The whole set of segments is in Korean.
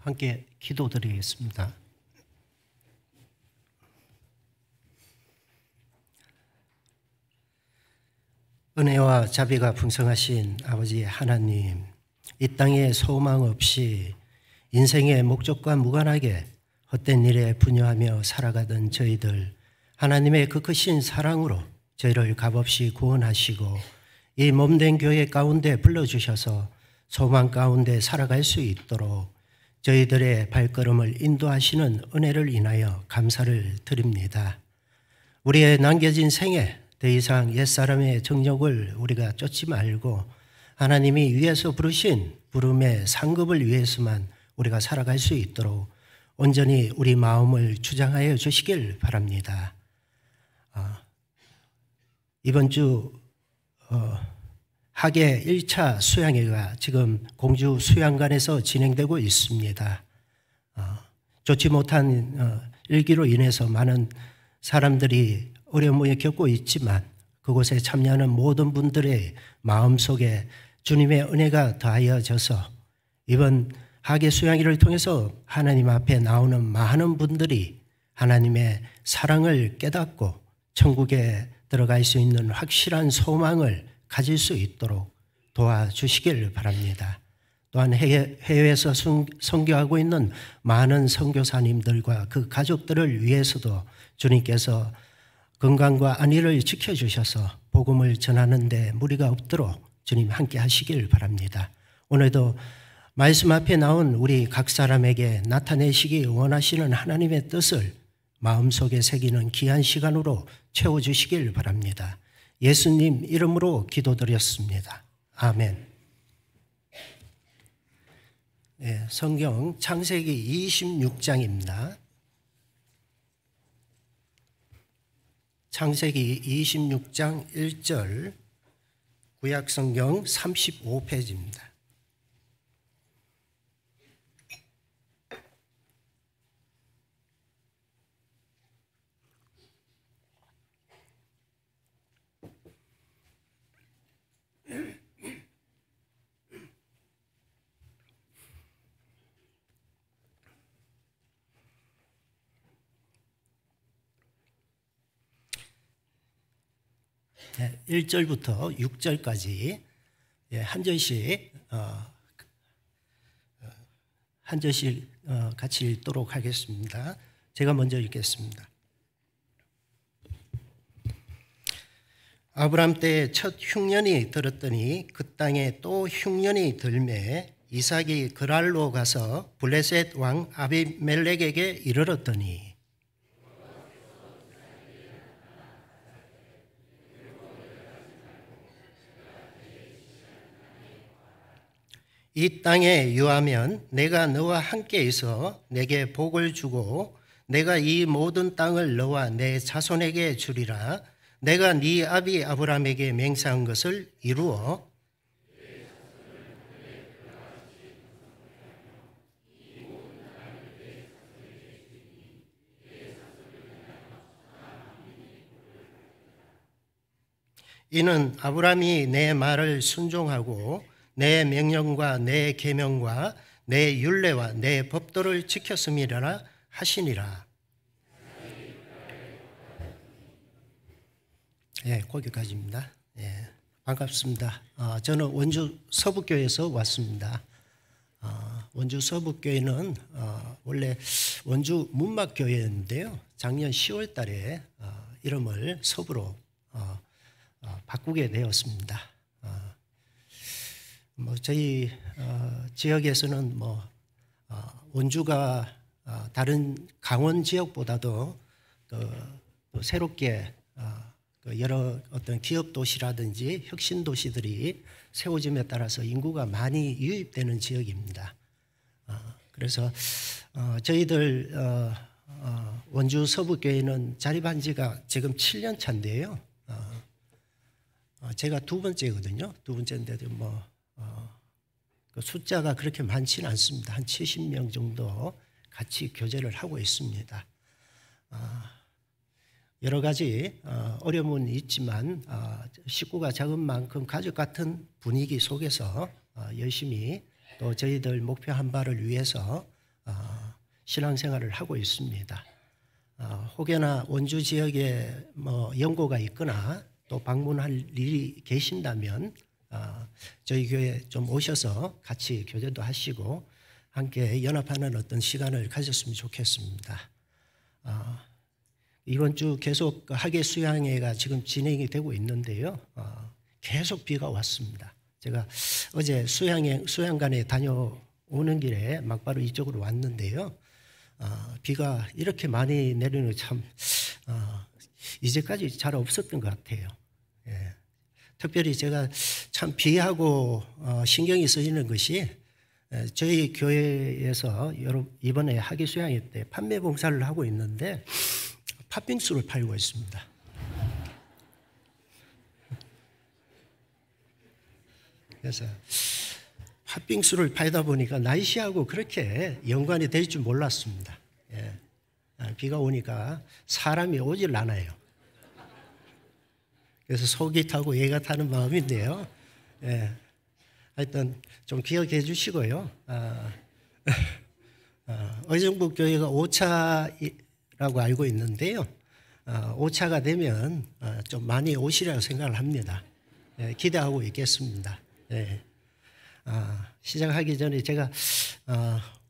함께 기도드리겠습니다. 은혜와 자비가 풍성하신 아버지 하나님, 이 땅에 소망 없이 인생의 목적과 무관하게 헛된 일에 분유하며 살아가던 저희들, 하나님의 그 크신 사랑으로 저희를 값없이 구원하시고 이 몸된 교회 가운데 불러주셔서 소망 가운데 살아갈 수 있도록 저희들의 발걸음을 인도하시는 은혜를 인하여 감사를 드립니다. 우리의 남겨진 생에 더 이상 옛사람의 정욕을 우리가 쫓지 말고 하나님이 위에서 부르신 부름의 상급을 위해서만 우리가 살아갈 수 있도록 온전히 우리 마음을 주장하여 주시길 바랍니다. 이번 주 학예 1차 수양회가 지금 공주 수양관에서 진행되고 있습니다. 좋지 못한 일기로 인해서 많은 사람들이 어려움을 겪고 있지만 그곳에 참여하는 모든 분들의 마음속에 주님의 은혜가 더하여져서 이번 학예 수양회를 통해서 하나님 앞에 나오는 많은 분들이 하나님의 사랑을 깨닫고 천국에 들어갈 수 있는 확실한 소망을 가질 수 있도록 도와주시길 바랍니다. 또한 해외에서 선교하고 있는 많은 선교사님들과 그 가족들을 위해서도 주님께서 건강과 안위를 지켜주셔서 복음을 전하는 데 무리가 없도록 주님 함께 하시길 바랍니다. 오늘도 말씀 앞에 나온 우리 각 사람에게 나타내시기 원하시는 하나님의 뜻을 마음속에 새기는 귀한 시간으로 채워주시길 바랍니다. 예수님 이름으로 기도드렸습니다. 아멘. 네, 성경 창세기 26장입니다. 창세기 26장 1절, 구약성경 35페이지입니다. 네, 1절부터 6절까지 한 절씩 같이 읽도록 하겠습니다. 제가 먼저 읽겠습니다. 아브람 때에 첫 흉년이 들었더니 그 땅에 또 흉년이 들매 이삭이 그랄로 가서 블레셋 왕 아비멜렉에게 이르렀더니 이 땅에 유하면 내가 너와 함께 있어 내게 복을 주고 내가 이 모든 땅을 너와 내 자손에게 주리라. 내가 네 아비 아브라함에게 맹세한 것을 이루어 이는 아브라함이 내 말을 순종하고 내 명령과 내 계명과 내 율례와 내 법도를 지켰음이라 하시니라. 예, 거기까지입니다. 예, 반갑습니다. 저는 원주 서북교회에서 왔습니다. 원주 서북교회는 원래 원주 문막교회였는데요. 작년 10월 달에 이름을 서부로 바꾸게 되었습니다. 저희 지역에서는 원주가 다른 강원 지역보다도 또 새롭게 여러 어떤 기업 도시라든지 혁신 도시들이 세워짐에 따라서 인구가 많이 유입되는 지역입니다. 그래서 저희들 원주 서북교회는 자립한 지가 지금 7년 차인데요. 제가 두 번째거든요. 두 번째인데도 그 숫자가 그렇게 많지는 않습니다. 한 70명 정도 같이 교제를 하고 있습니다. 여러 가지 어려움은 있지만 식구가 작은 만큼 가족 같은 분위기 속에서 열심히 또 저희들 목표 한 바를 위해서 신앙생활을 하고 있습니다. 혹여나 원주 지역에 뭐 연고가 있거나 또 방문할 일이 계신다면 저희 교회 좀 오셔서 같이 교제도 하시고 함께 연합하는 어떤 시간을 가졌으면 좋겠습니다. 이번 주 계속 학예 수양회가 지금 진행이 되고 있는데요. 계속 비가 왔습니다. 제가 어제 수양관에 다녀오는 길에 막바로 이쪽으로 왔는데요. 비가 이렇게 많이 내리는 참 이제까지 잘 없었던 것 같아요. 예. 특별히 제가 참 비하고 신경이 쓰이는 것이 저희 교회에서 이번에 학예 수양회 때 판매 봉사를 하고 있는데 팥빙수를 팔고 있습니다. 그래서 팥빙수를 팔다 보니까 날씨하고 그렇게 연관이 될 줄 몰랐습니다. 예. 비가 오니까 사람이 오질 않아요. 그래서 속이 타고 얘가 타는 마음인데요. 예. 하여튼 좀 기억해 주시고요. 의정부 교회가 5차라고 알고 있는데요. 5차가 되면 좀 많이 오시라고 생각을 합니다. 예, 기대하고 있겠습니다. 예. 시작하기 전에 제가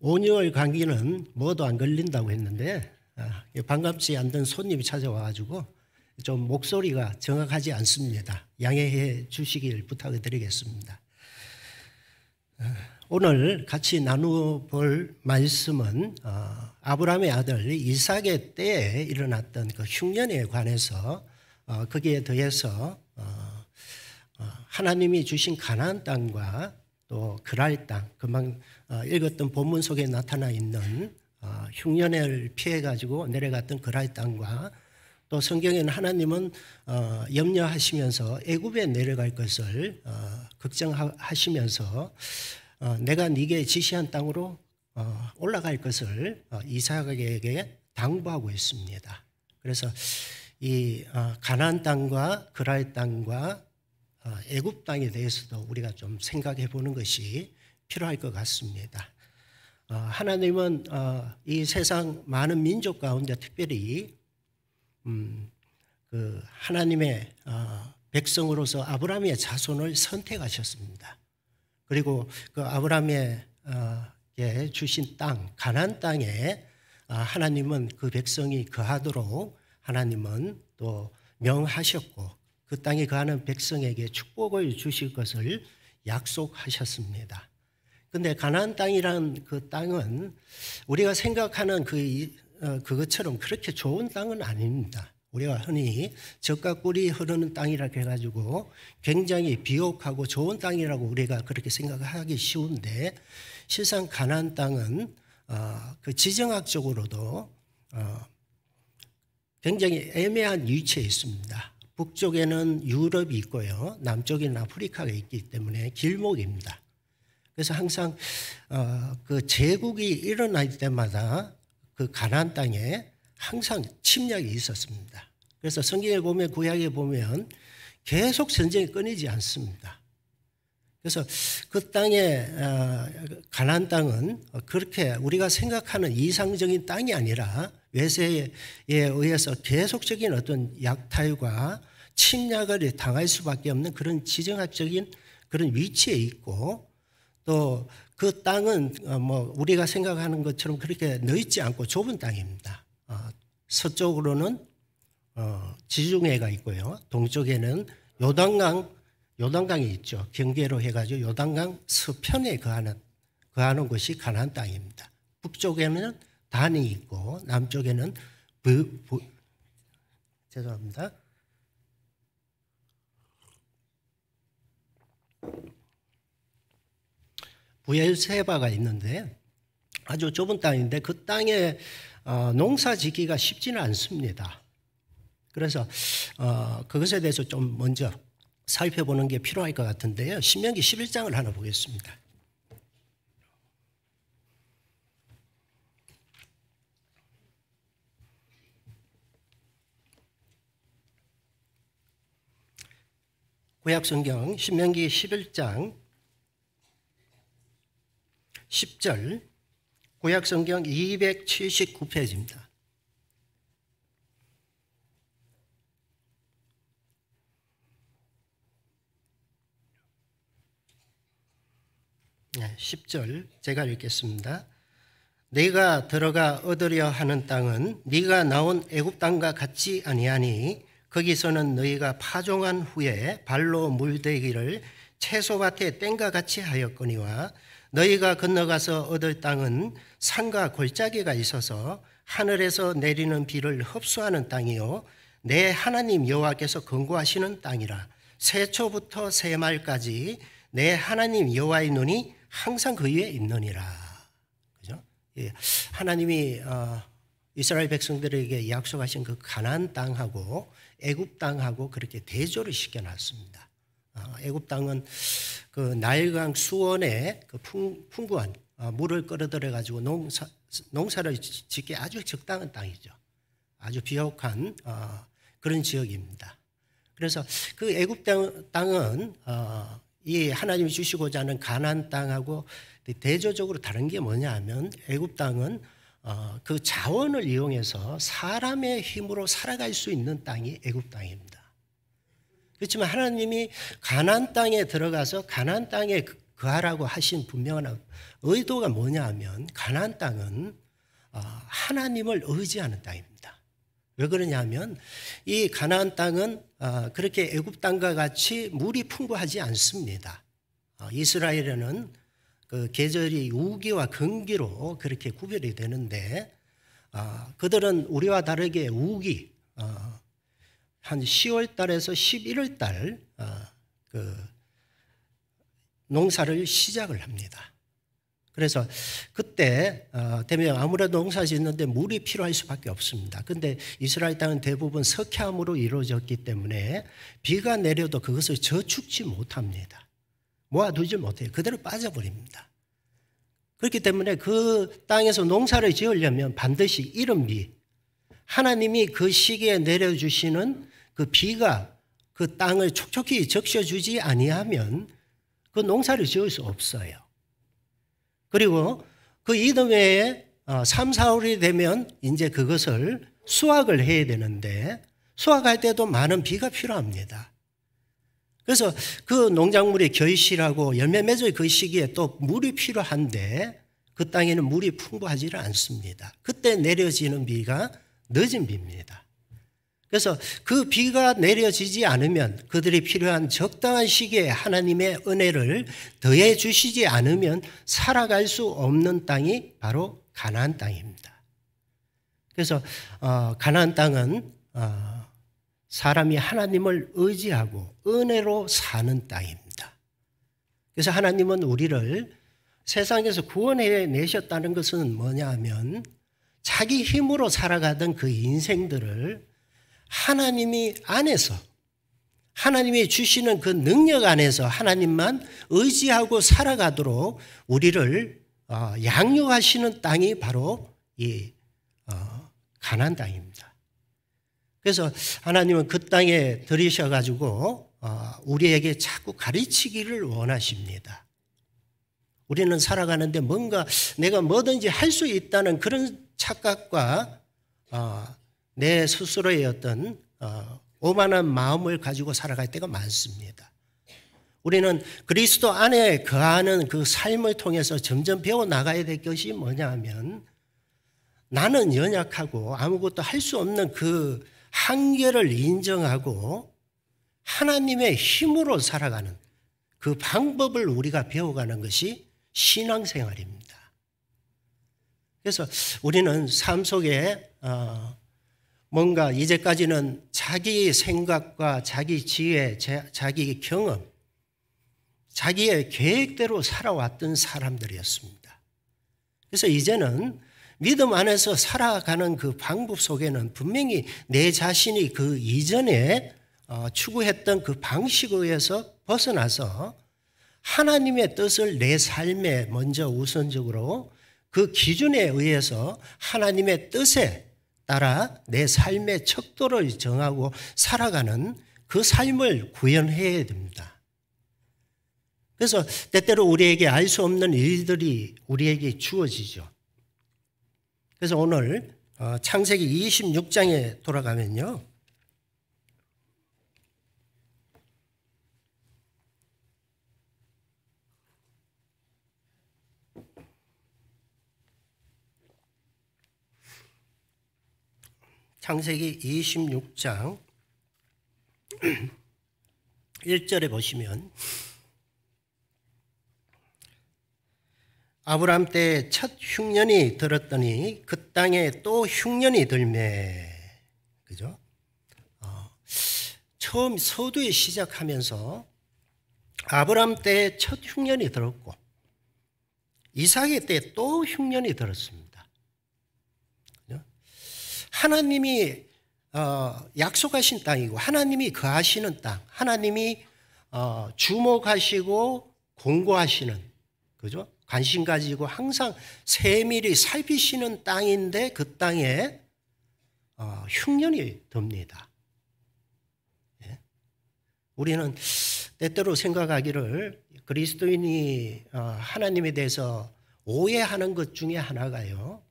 5, 6월 감기는 뭐도 안 걸린다고 했는데 반갑지 않던 손님이 찾아와가지고 좀 목소리가 정확하지 않습니다. 양해해 주시길 부탁드리겠습니다. 오늘 같이 나누볼 말씀은 아브라함의 아들 이삭의 때에 일어났던 그 흉년에 관해서 거기에 더해서 하나님이 주신 가나안 땅과 또 그랄 땅, 금방 읽었던 본문 속에 나타나 있는 흉년을 피해가지고 내려갔던 그랄 땅과 또 성경에는 하나님은 염려하시면서 애굽에 내려갈 것을 걱정하시면서 내가 네게 지시한 땅으로 올라갈 것을 이삭에게 당부하고 있습니다. 그래서 이 가나안 땅과 그랄 땅과 애굽 땅에 대해서도 우리가 좀 생각해 보는 것이 필요할 것 같습니다. 하나님은 이 세상 많은 민족 가운데 특별히 그 하나님의 백성으로서 아브라함의 자손을 선택하셨습니다. 그리고 그 아브라함에게 주신 땅, 가나안 땅에 하나님은 그 백성이 거하도록 하나님은 또 명하셨고 그 땅에 거하는 백성에게 축복을 주실 것을 약속하셨습니다. 그런데 가나안 땅이란 그 땅은 우리가 생각하는 그것처럼 그렇게 좋은 땅은 아닙니다. 우리가 흔히 젖과 꿀이 흐르는 땅이라고 해가지고 굉장히 비옥하고 좋은 땅이라고 우리가 그렇게 생각하기 쉬운데 실상 가나안 땅은 그 지정학적으로도 굉장히 애매한 위치에 있습니다. 북쪽에는 유럽이 있고요. 남쪽에는 아프리카가 있기 때문에 길목입니다. 그래서 항상 그 제국이 일어날 때마다 그 가나안 땅에 항상 침략이 있었습니다. 그래서 성경에 보면 구약에 보면 계속 전쟁이 끊이지 않습니다. 그래서 그 땅에 가나안 땅은 그렇게 우리가 생각하는 이상적인 땅이 아니라 외세에 의해서 계속적인 어떤 약탈과 침략을 당할 수밖에 없는 그런 지정학적인 그런 위치에 있고 또 그 땅은 뭐 우리가 생각하는 것처럼 그렇게 넓지 않고 좁은 땅입니다. 서쪽으로는 지중해가 있고요. 동쪽에는 요단강이 있죠. 경계로 해가지고 요단강 서편에 거하는 곳이 가나안 땅입니다. 북쪽에는 단이 있고 남쪽에는 죄송합니다. 부엘세바가 있는데 아주 좁은 땅인데 그 땅에 농사 짓기가 쉽지는 않습니다. 그래서 그것에 대해서 좀 먼저 살펴보는 게 필요할 것 같은데요. 신명기 11장을 하나 보겠습니다. 구약성경 신명기 11장 10절 구약성경 279페이지입니다. 네, 10절 제가 읽겠습니다. 네가 들어가 얻으려 하는 땅은 네가 나온 애굽 땅과 같지 아니하니 거기서는 너희가 파종한 후에 발로 물대기를 채소밭에 땡과 같이 하였거니와 너희가 건너가서 얻을 땅은 산과 골짜기가 있어서 하늘에서 내리는 비를 흡수하는 땅이요 내 하나님 여호와께서 건고하시는 땅이라. 새초부터 새말까지 내 하나님 여호와의 눈이 항상 그 위에 있느니라. 그죠? 예. 하나님이 이스라엘 백성들에게 약속하신 그 가나안 땅하고 애굽 땅하고 그렇게 대조를 시켜놨습니다. 애굽 땅은 그 나일강 수원에 그 풍부한 물을 끌어들여 가지고 농사를 짓기 아주 적당한 땅이죠. 아주 비옥한 그런 지역입니다. 그래서 그 애굽 땅은 이 하나님이 주시고자 하는 가나안 땅하고 대조적으로 다른 게 뭐냐 하면 애굽 땅은 그 자원을 이용해서 사람의 힘으로 살아갈 수 있는 땅이 애굽 땅입니다. 그렇지만 하나님이 가나안 땅에 들어가서 가나안 땅에 거하라고 하신 분명한 의도가 뭐냐 하면 가나안 땅은 하나님을 의지하는 땅입니다. 왜 그러냐 하면 이 가나안 땅은 그렇게 애굽 땅과 같이 물이 풍부하지 않습니다. 이스라엘에는 그 계절이 우기와 건기로 그렇게 구별이 되는데 그들은 우리와 다르게 우기 한 10월 달에서 11월 달 그 농사를 시작을 합니다. 그래서 그때 되면 아무래도 농사 짓는데 물이 필요할 수밖에 없습니다. 그런데 이스라엘 땅은 대부분 석회암으로 이루어졌기 때문에 비가 내려도 그것을 저축지 못합니다. 모아두지 못해요. 그대로 빠져버립니다. 그렇기 때문에 그 땅에서 농사를 지으려면 반드시 이른 비, 하나님이 그 시기에 내려주시는 그 비가 그 땅을 촉촉히 적셔주지 아니하면 그 농사를 지을 수 없어요. 그리고 그 이듬해에 3, 4월이 되면 이제 그것을 수확을 해야 되는데 수확할 때도 많은 비가 필요합니다. 그래서 그 농작물이 결실하고 열매 맺을 그 시기에 또 물이 필요한데 그 땅에는 물이 풍부하지를 않습니다. 그때 내려지는 비가 늦은 비입니다. 그래서 그 비가 내려지지 않으면 그들이 필요한 적당한 시기에 하나님의 은혜를 더해 주시지 않으면 살아갈 수 없는 땅이 바로 가나안 땅입니다. 그래서 가나안 땅은 사람이 하나님을 의지하고 은혜로 사는 땅입니다. 그래서 하나님은 우리를 세상에서 구원해 내셨다는 것은 뭐냐 하면 자기 힘으로 살아가던 그 인생들을 하나님이 안에서 하나님이 주시는 그 능력 안에서 하나님만 의지하고 살아가도록 우리를 양육하시는 땅이 바로 이 가나안 땅입니다. 그래서 하나님은 그 땅에 들이셔가지고 우리에게 자꾸 가르치기를 원하십니다. 우리는 살아가는데 뭔가 내가 뭐든지 할 수 있다는 그런 착각과 내 스스로의 어떤 오만한 마음을 가지고 살아갈 때가 많습니다. 우리는 그리스도 안에 거하는 그 삶을 통해서 점점 배워나가야 될 것이 뭐냐 하면 나는 연약하고 아무것도 할 수 없는 그 한계를 인정하고 하나님의 힘으로 살아가는 그 방법을 우리가 배워가는 것이 신앙생활입니다. 그래서 우리는 삶 속에 뭔가 이제까지는 자기 생각과 자기 지혜, 자기 경험, 자기의 계획대로 살아왔던 사람들이었습니다. 그래서 이제는 믿음 안에서 살아가는 그 방법 속에는 분명히 내 자신이 그 이전에 추구했던 그 방식에 의해서 벗어나서 하나님의 뜻을 내 삶에 먼저 우선적으로 그 기준에 의해서 하나님의 뜻에 따라 내 삶의 척도를 정하고 살아가는 그 삶을 구현해야 됩니다. 그래서 때때로 우리에게 알 수 없는 일들이 우리에게 주어지죠. 그래서 오늘 창세기 26장에 돌아가면요. 창세기 26장 1절에 보시면 아브라함 때 첫 흉년이 들었더니 그 땅에 또 흉년이 들매. 그죠? 처음 서두에 시작하면서 아브라함 때 첫 흉년이 들었고 이삭의 때 또 흉년이 들었습니다. 그죠? 하나님이 약속하신 땅이고 하나님이 거하시는 땅, 하나님이 주목하시고 공고하시는, 그죠? 관심 가지고 항상 세밀히 살피시는 땅인데 그 땅에 흉년이 듭니다. 예? 우리는 때때로 생각하기를 그리스도인이 하나님에 대해서 오해하는 것 중에 하나가요,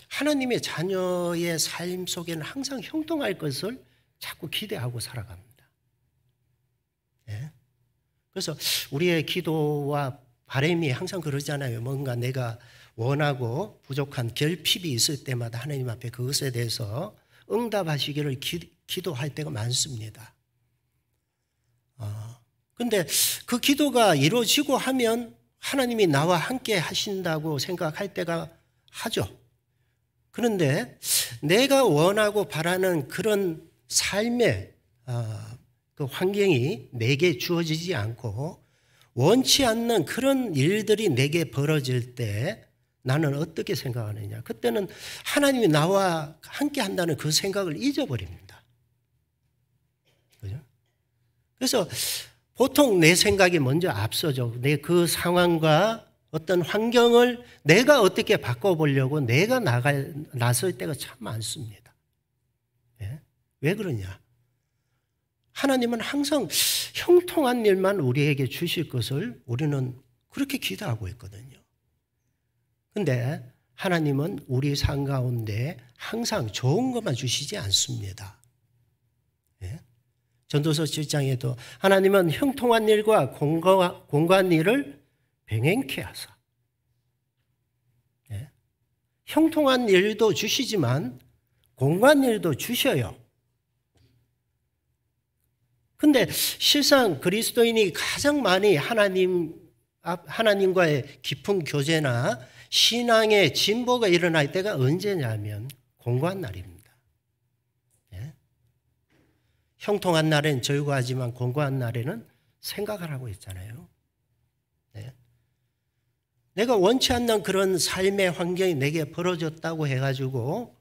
하나님의 자녀의 삶 속에는 항상 형통할 것을 자꾸 기대하고 살아갑니다. 예? 그래서 우리의 기도와 바람이 항상 그러잖아요. 뭔가 내가 원하고 부족한 결핍이 있을 때마다 하나님 앞에 그것에 대해서 응답하시기를 기도할 때가 많습니다. 근데 그 기도가 이루어지고 하면 하나님이 나와 함께 하신다고 생각할 때가 하죠. 그런데 내가 원하고 바라는 그런 삶의 그 환경이 내게 주어지지 않고 원치 않는 그런 일들이 내게 벌어질 때 나는 어떻게 생각하느냐. 그때는 하나님이 나와 함께 한다는 그 생각을 잊어버립니다. 그죠? 그래서 보통 내 생각이 먼저 앞서죠. 내 그 상황과 어떤 환경을 내가 어떻게 바꿔보려고 내가 나설 때가 참 많습니다. 예? 왜 그러냐? 하나님은 항상 형통한 일만 우리에게 주실 것을 우리는 그렇게 기도하고 있거든요. 그런데 하나님은 우리 삶 가운데 항상 좋은 것만 주시지 않습니다. 예? 전도서 7장에도 하나님은 형통한 일과 공고한 일을 병행케 하사. 예? 형통한 일도 주시지만 공고한 일도 주셔요. 근데 실상 그리스도인이 가장 많이 하나님과의 깊은 교제나 신앙의 진보가 일어날 때가 언제냐면 공고한 날입니다. 예? 형통한 날엔 절구하지만 공고한 날에는 생각을 하고 있잖아요. 예? 내가 원치 않는 그런 삶의 환경이 내게 벌어졌다고 해가지고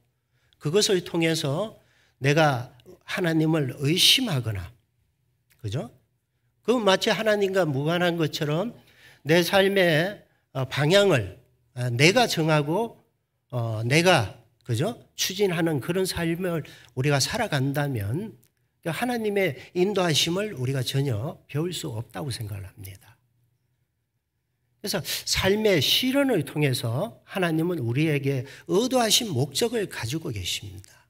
그것을 통해서 내가 하나님을 의심하거나, 그죠? 그 마치 하나님과 무관한 것처럼 내 삶의 방향을 내가 정하고 내가, 그죠? 추진하는 그런 삶을 우리가 살아간다면 하나님의 인도하심을 우리가 전혀 배울 수 없다고 생각을 합니다. 그래서 삶의 시련을 통해서 하나님은 우리에게 의도하신 목적을 가지고 계십니다.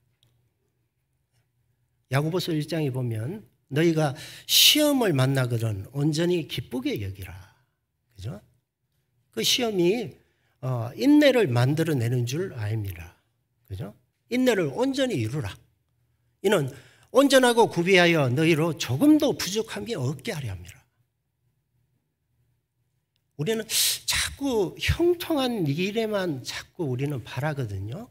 야고보서 1장에 보면 너희가 시험을 만나거든 온전히 기쁘게 여기라. 그죠? 그 시험이 인내를 만들어내는 줄 압니다. 그죠? 인내를 온전히 이루라. 이는 온전하고 구비하여 너희로 조금도 부족함이 없게 하려 합니다. 우리는 자꾸 형통한 일에만 자꾸 우리는 바라거든요.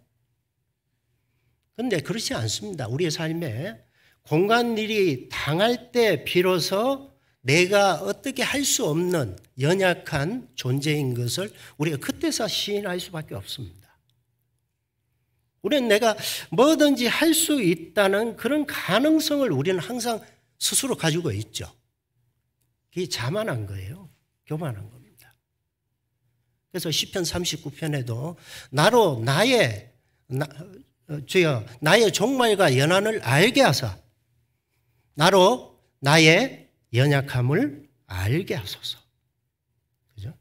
그런데 그렇지 않습니다. 우리의 삶에 공간 일이 당할 때 비로소 내가 어떻게 할 수 없는 연약한 존재인 것을 우리가 그때서 시인할 수밖에 없습니다. 우리는 내가 뭐든지 할 수 있다는 그런 가능성을 우리는 항상 스스로 가지고 있죠. 그게 자만한 거예요. 교만한 겁니다. 그래서 시편 39편에도 나로 주여 나의 종말과 연한을 알게 하사 나로 나의 연약함을 알게 하소서. 그죠?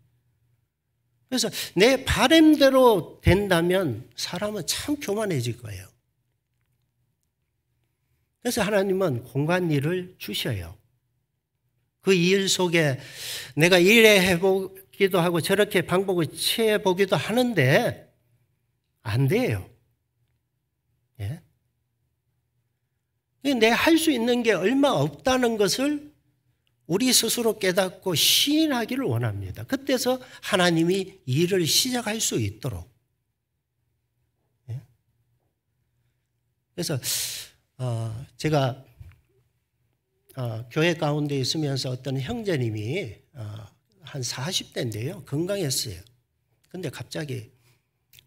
그래서 내 바람대로 된다면 사람은 참 교만해질 거예요. 그래서 하나님은 공간 일을 주셔요. 그 일 속에 내가 이래 해보기도 하고 저렇게 방법을 취해보기도 하는데 안 돼요. 예? 내가 할 수 있는 게 얼마 없다는 것을 우리 스스로 깨닫고 시인하기를 원합니다. 그때서 하나님이 일을 시작할 수 있도록. 예? 그래서 제가 교회 가운데 있으면서 어떤 형제님이 한 40대인데요. 건강했어요. 근데 갑자기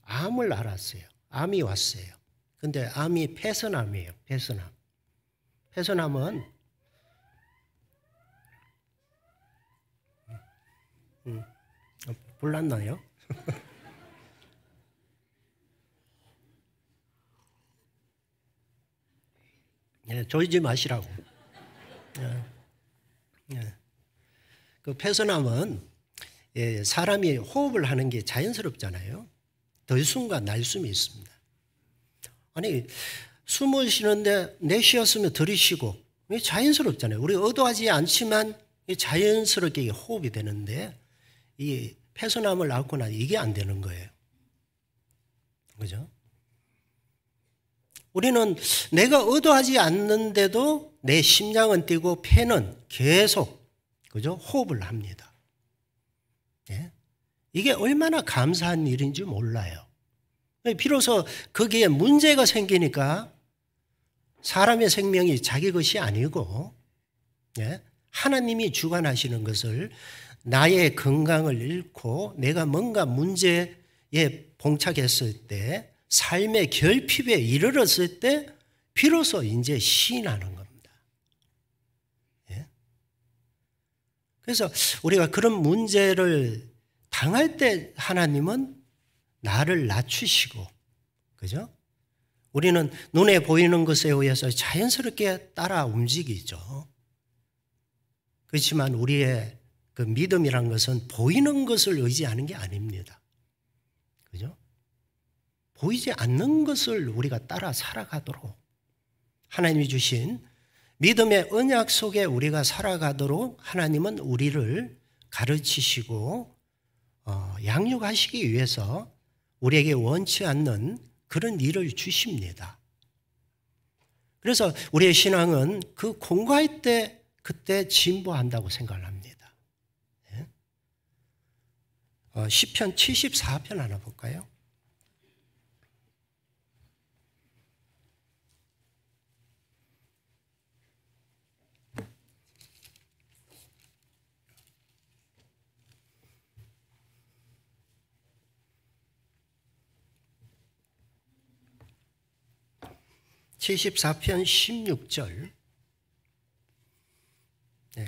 암을 앓았어요. 암이 왔어요. 근데 암이 폐선암이에요. 폐선암. 폐선암은 불났나요? 예, 졸지 마시라고. 그 폐선암은 사람이 호흡을 하는 게 자연스럽잖아요. 들숨과 날숨이 있습니다. 아니 숨을 쉬는데 내쉬었으면 들이쉬고 자연스럽잖아요. 우리 의도하지 않지만 자연스럽게 호흡이 되는데 이 폐선암을 앓고 나면 이게 안 되는 거예요. 그죠? 우리는 내가 의도하지 않는데도 내 심장은 뛰고 폐는 계속 그죠? 호흡을 합니다. 예? 이게 얼마나 감사한 일인지 몰라요. 비로소 거기에 문제가 생기니까 사람의 생명이 자기 것이 아니고 예? 하나님이 주관하시는 것을 나의 건강을 잃고 내가 뭔가 문제에 봉착했을 때 삶의 결핍에 이르렀을 때 비로소 이제 시인하는 겁니다. 예? 그래서 우리가 그런 문제를 당할 때 하나님은 나를 낮추시고, 그죠? 우리는 눈에 보이는 것에 의해서 자연스럽게 따라 움직이죠. 그렇지만 우리의 그 믿음이란 것은 보이는 것을 의지하는 게 아닙니다. 그죠? 보이지 않는 것을 우리가 따라 살아가도록 하나님이 주신 믿음의 언약 속에 우리가 살아가도록 하나님은 우리를 가르치시고 양육하시기 위해서 우리에게 원치 않는 그런 일을 주십니다. 그래서 우리의 신앙은 그 공부할 때 그때 진보한다고 생각을 합니다. 시편 74편 하나 볼까요? (74편) 16절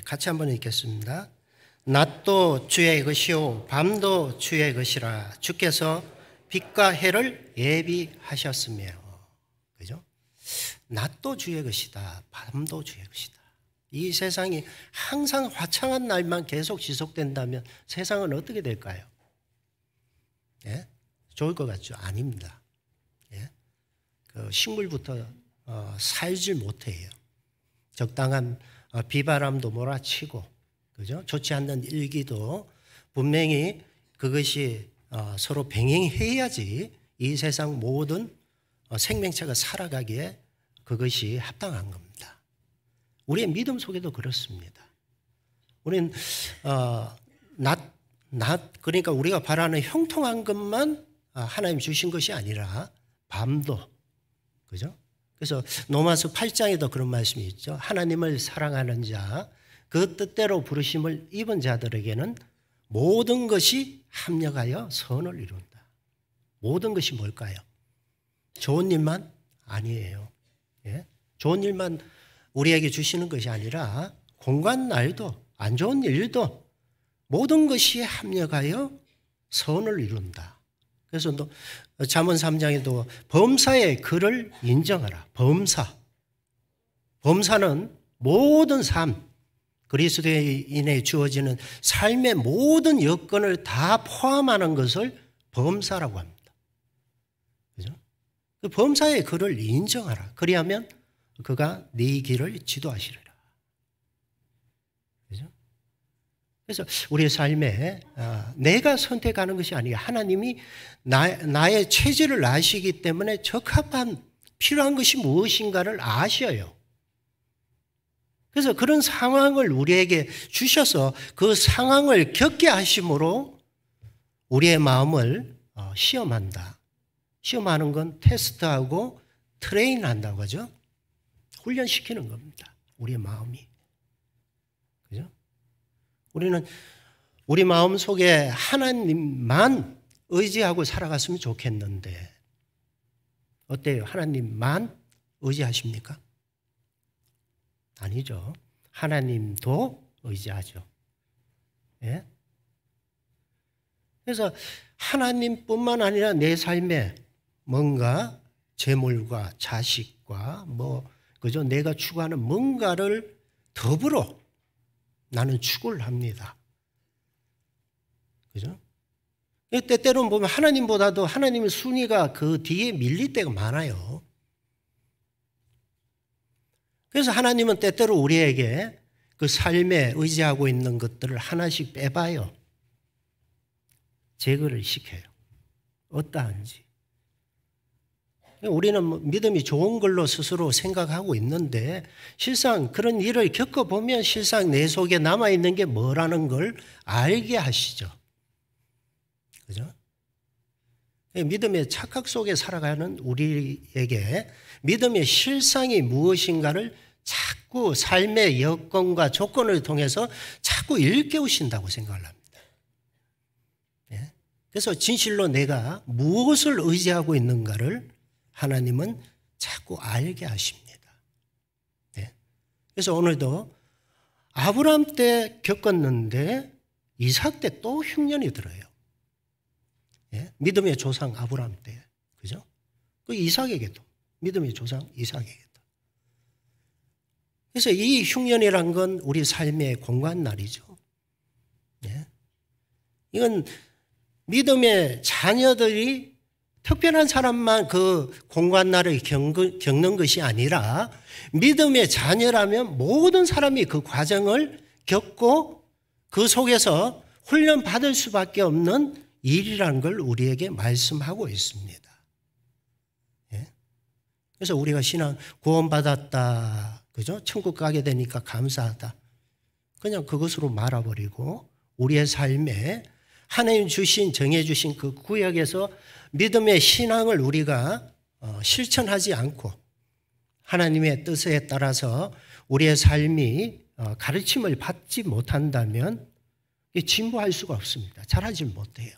같이 한번 읽겠습니다. 낮도 주의 것이요 밤도 주의 것이라 주께서 빛과 해를 예비하셨으며. 그죠? 낮도 주의 것이다. 밤도 주의 것이다. 이 세상이 항상 화창한 날만 계속 지속된다면 세상은 어떻게 될까요? 예? 좋을 것 같죠? 아닙니다. 예? 그 식물부터 살질 못해요. 적당한 비바람도 몰아치고, 그죠? 좋지 않는 일기도 분명히 그것이 서로 병행해야지 이 세상 모든 생명체가 살아가기에 그것이 합당한 겁니다. 우리의 믿음 속에도 그렇습니다. 우리는 그러니까 우리가 바라는 형통한 것만 하나님 주신 것이 아니라 밤도, 그죠? 그래서 로마서 8장에도 그런 말씀이 있죠. 하나님을 사랑하는 자, 그 뜻대로 부르심을 입은 자들에게는 모든 것이 합력하여 선을 이룬다. 모든 것이 뭘까요? 좋은 일만 아니에요. 예? 좋은 일만 우리에게 주시는 것이 아니라 공간 날도 안 좋은 일도 모든 것이 합력하여 선을 이룬다. 그래서 또 잠언 3장에도 범사의 그를 인정하라. 범사는 모든 삶, 그리스도인에 주어지는 삶의 모든 여건을 다 포함하는 것을 범사라고 합니다. 그죠? 그 범사의 그를 인정하라. 그리하면 그가 네 길을 지도하시리라. 그죠? 그래서 우리의 삶에 내가 선택하는 것이 아니에요. 하나님이 나의 체질을 아시기 때문에 적합한 필요한 것이 무엇인가를 아셔요. 그래서 그런 상황을 우리에게 주셔서 그 상황을 겪게 하심으로 우리의 마음을 시험한다. 시험하는 건 테스트하고 트레인한다고 하죠. 훈련시키는 겁니다. 우리의 마음이. 그죠? 우리는 우리 마음 속에 하나님만 의지하고 살아갔으면 좋겠는데 어때요? 하나님만 의지하십니까? 아니죠. 하나님도 의지하죠. 예? 그래서 하나님뿐만 아니라 내 삶에 뭔가 재물과 자식과 그죠? 내가 추구하는 뭔가를 더불어 나는 추구를 합니다. 그죠? 때때로는 보면 하나님보다도 하나님의 순위가 그 뒤에 밀릴 때가 많아요. 그래서 하나님은 때때로 우리에게 그 삶에 의지하고 있는 것들을 하나씩 빼봐요. 제거를 시켜요. 어떠한지. 우리는 믿음이 좋은 걸로 스스로 생각하고 있는데 실상 그런 일을 겪어보면 실상 내 속에 남아있는 게 뭐라는 걸 알게 하시죠. 그죠? 믿음의 착각 속에 살아가는 우리에게 믿음의 실상이 무엇인가를 자꾸 삶의 여건과 조건을 통해서 자꾸 일깨우신다고 생각을 합니다. 예? 그래서 진실로 내가 무엇을 의지하고 있는가를 하나님은 자꾸 알게 하십니다. 예? 그래서 오늘도 아브라함 때 겪었는데 이삭 때 또 흉년이 들어요. 예? 믿음의 조상 아브라함 때. 그죠? 그 이삭에게도. 믿음의 조상 이삭에게도. 그래서 이 흉년이란 건 우리 삶의 공관날이죠. 예? 이건 믿음의 자녀들이 특별한 사람만 그 공관날을 겪는 것이 아니라 믿음의 자녀라면 모든 사람이 그 과정을 겪고 그 속에서 훈련받을 수밖에 없는 일이라는 걸 우리에게 말씀하고 있습니다. 그래서 우리가 신앙 구원받았다. 그죠? 천국 가게 되니까 감사하다. 그냥 그것으로 말아버리고 우리의 삶에 하나님 주신 정해 주신 그 구역에서 믿음의 신앙을 우리가 실천하지 않고 하나님의 뜻에 따라서 우리의 삶이 가르침을 받지 못한다면 진보할 수가 없습니다. 잘하지 못해요.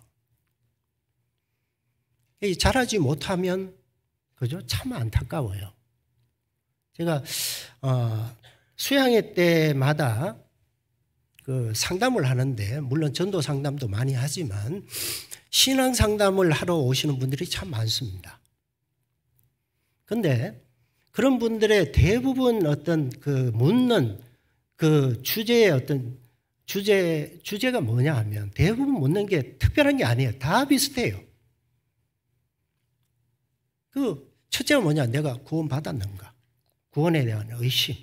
잘하지 못하면 그죠? 참 안타까워요. 제가 수양회 때마다 그 상담을 하는데 물론 전도 상담도 많이 하지만 신앙 상담을 하러 오시는 분들이 참 많습니다. 그런데 그런 분들의 대부분 어떤 그 묻는 그 주제의 어떤 주제가 뭐냐 하면 대부분 묻는 게 특별한 게 아니에요. 다 비슷해요. 그 첫째가 뭐냐? 내가 구원받았는가? 구원에 대한 의심.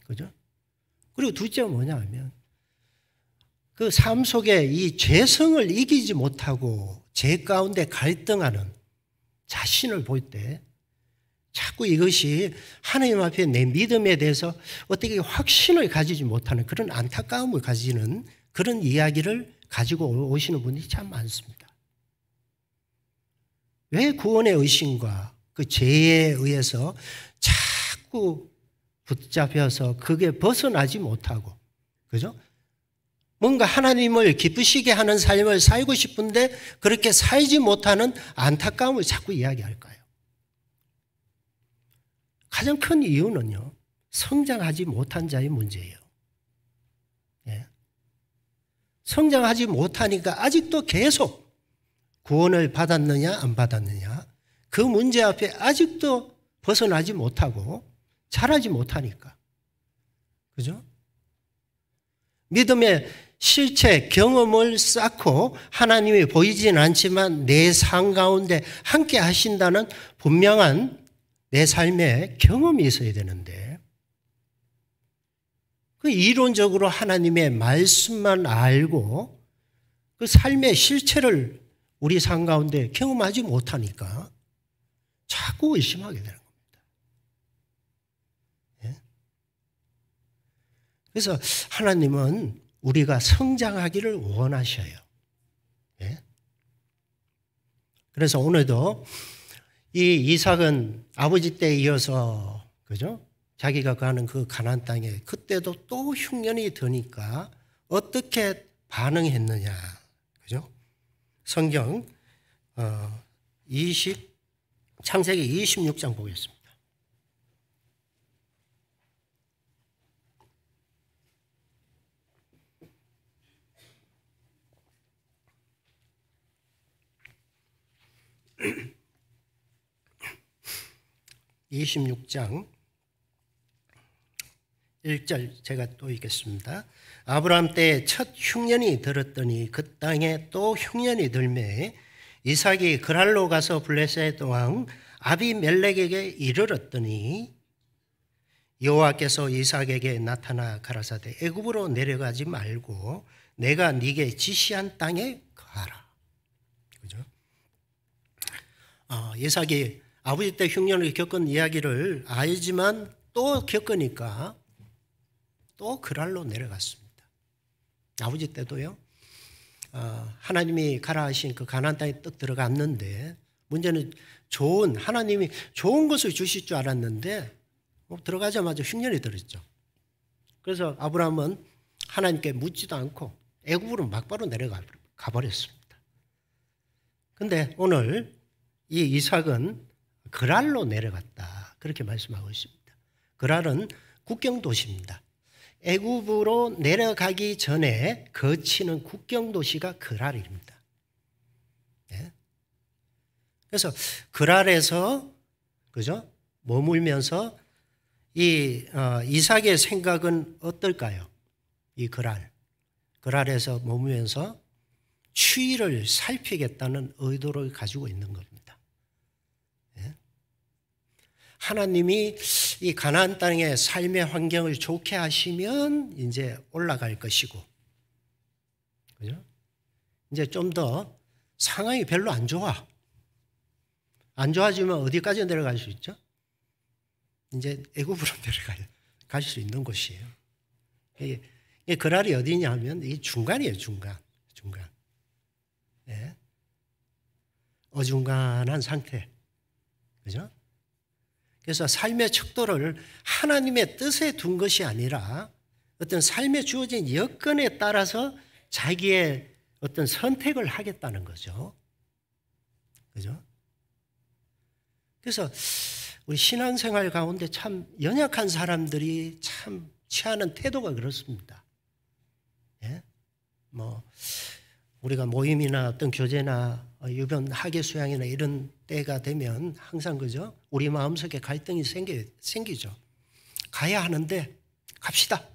그죠? 그리고 둘째가 뭐냐 하면 그 삶 속에 이 죄성을 이기지 못하고 죄 가운데 갈등하는 자신을 볼 때 자꾸 이것이 하나님 앞에 내 믿음에 대해서 어떻게 확신을 가지지 못하는 그런 안타까움을 가지는 그런 이야기를 가지고 오시는 분들이 참 많습니다. 왜 구원의 의심과 그 죄에 의해서 자꾸 붙잡혀서 그게 벗어나지 못하고, 그죠? 뭔가 하나님을 기쁘시게 하는 삶을 살고 싶은데 그렇게 살지 못하는 안타까움을 자꾸 이야기할까요? 가장 큰 이유는요, 성장하지 못한 자의 문제예요. 예. 성장하지 못하니까 아직도 계속 구원을 받았느냐 안 받았느냐 그 문제 앞에 아직도 벗어나지 못하고 자라지 못하니까. 그죠? 믿음의 실체, 경험을 쌓고 하나님이 보이지는 않지만 내 삶 가운데 함께 하신다는 분명한 내 삶의 경험이 있어야 되는데 그 이론적으로 하나님의 말씀만 알고 그 삶의 실체를 우리 삶 가운데 경험하지 못하니까 자꾸 의심하게 되는 겁니다. 그래서 하나님은 우리가 성장하기를 원하셔요. 그래서 오늘도 이 이삭은 아버지 때에 이어서 그죠? 자기가 가는 그 가나안 땅에 그때도 또 흉년이 드니까 어떻게 반응했느냐, 그죠? 성경 창세기 26장 보겠습니다. (26장) 1절 제가 또 읽겠습니다. 아브라함 때에 첫 흉년이 들었더니 그 땅에 또 흉년이 들매 이삭이 그랄로 가서 블레셋 왕 아비멜렉에게 이르렀더니 여호와께서 이삭에게 나타나 가라사대 애굽으로 내려가지 말고 내가 네게 지시한 땅에 거하라. 그죠? 이삭이 아버지 때 흉년을 겪은 이야기를 알지만 또 겪으니까 또 그랄로 내려갔습니다. 아버지 때도요. 하나님이 가라 하신 그 가나안 땅에 떡 들어갔는데 문제는 하나님이 좋은 것을 주실 줄 알았는데 들어가자마자 흉년이 들었죠. 그래서 아브라함은 하나님께 묻지도 않고 애굽으로 막바로 내려가 버렸습니다. 그런데 오늘 이 이삭은 그랄로 내려갔다. 그렇게 말씀하고 있습니다. 그랄은 국경 도시입니다. 애굽으로 내려가기 전에 거치는 국경 도시가 그랄입니다. 그래서 그랄에서 그죠? 머물면서 이 이삭의 생각은 어떨까요? 이 그랄에서 머물면서 추위를 살피겠다는 의도를 가지고 있는 겁니다. 하나님이 이 가나안 땅의 삶의 환경을 좋게 하시면 이제 올라갈 것이고, 그죠? 이제 좀 더 상황이 별로 안 좋아. 안 좋아지면 어디까지 내려갈 수 있죠? 이제 애굽으로 갈 수 있는 곳이에요. 이게 그랄이 어디냐 하면 이 중간이에요, 중간. 네. 어중간한 상태. 그죠? 그래서 삶의 척도를 하나님의 뜻에 둔 것이 아니라 어떤 삶에 주어진 여건에 따라서 자기의 어떤 선택을 하겠다는 거죠. 그죠? 그래서 우리 신앙생활 가운데 참 연약한 사람들이 참 취하는 태도가 그렇습니다. 우리가 모임이나 어떤 교제나 유변 학예 수양이나 이런 때가 되면 항상 그죠? 우리 마음속에 갈등이 생기죠. 가야 하는데 갑시다.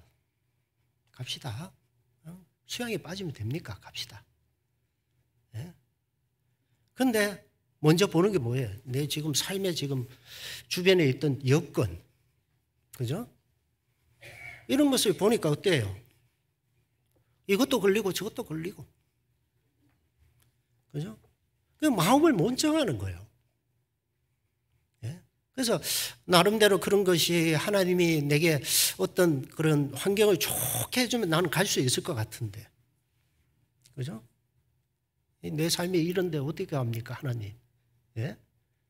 수양에 빠지면 됩니까? 갑시다. 그런데 먼저 보는 게 뭐예요? 내 지금 삶에 지금 주변에 있던 여건, 그죠? 이런 것을 보니까 어때요? 이것도 걸리고 저것도 걸리고. 그죠? 그 마음을 못 정하는 거예요. 그래서 나름대로 그런 것이 하나님이 내게 어떤 그런 환경을 좋게 해주면 나는 갈 수 있을 것 같은데. 그죠? 내 삶이 이런데 어떻게 합니까, 하나님?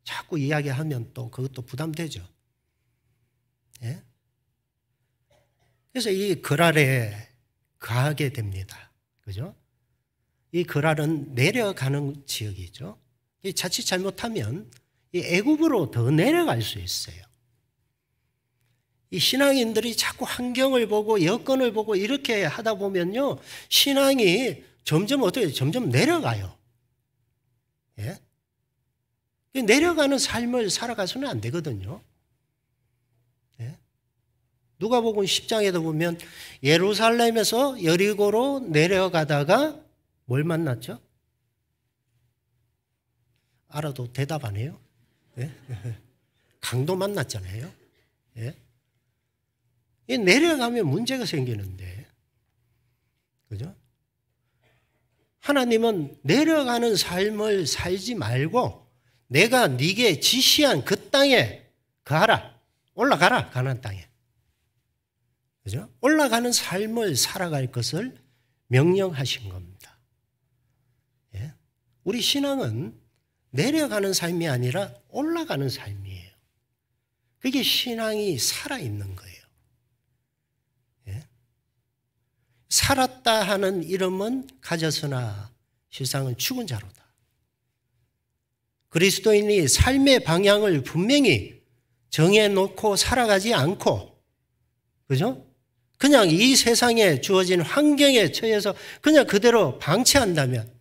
자꾸 이야기하면 또 그것도 부담되죠. 그래서 이 그랄에 가게 됩니다. 그죠? 이 그랄은 내려가는 지역이죠. 이 자칫 잘못하면 이 애굽으로 더 내려갈 수 있어요. 이 신앙인들이 자꾸 환경을 보고 여건을 보고 이렇게 하다 보면요, 신앙이 점점 내려가요. 내려가는 삶을 살아가서는 안 되거든요. 누가복음 10장에도 보면 예루살렘에서 여리고로 내려가다가 뭘 만났죠? 알아도 대답 안 해요? 예? 강도 만났잖아요. 예? 내려가면 문제가 생기는데, 그죠? 하나님은 내려가는 삶을 살지 말고 내가 네게 지시한 그 땅에 가라. 올라가라. 가나안 땅에. 그죠? 올라가는 삶을 살아갈 것을 명령하신 겁니다. 예? 우리 신앙은 내려가는 삶이 아니라 올라가는 삶이에요. 그게 신앙이 살아있는 거예요. 예? 살았다 하는 이름은 가졌으나 실상은 죽은 자로다. 그리스도인이 삶의 방향을 분명히 정해놓고 살아가지 않고, 그죠? 그냥 이 세상에 주어진 환경에 처해서 그냥 그대로 방치한다면,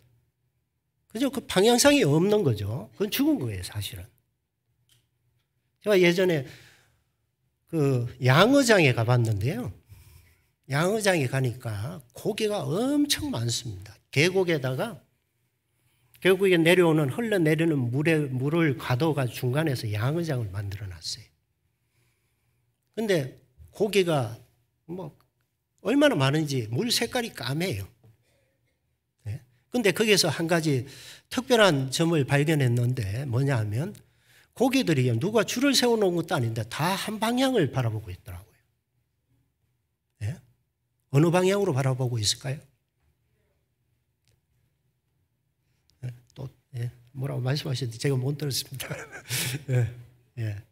그죠? 그 방향성이 없는 거죠. 그건 죽은 거예요, 사실은. 제가 예전에 그 양어장에 가봤는데요. 양어장에 가니까 고기가 엄청 많습니다. 계곡에다가 결국에 내려오는 흘러내리는 물을 가둬가 중간에서 양어장을 만들어 놨어요. 근데 고기가 뭐 얼마나 많은지 물 색깔이 까매요. 네? 근데 거기에서 한 가지 특별한 점을 발견했는데 뭐냐 하면 고기들이 누가 줄을 세워놓은 것도 아닌데 다 한 방향을 바라보고 있더라고요. 네? 어느 방향으로 바라보고 있을까요? 또 예, 뭐라고 말씀하셨는지 제가 못 들었습니다. 예, 예.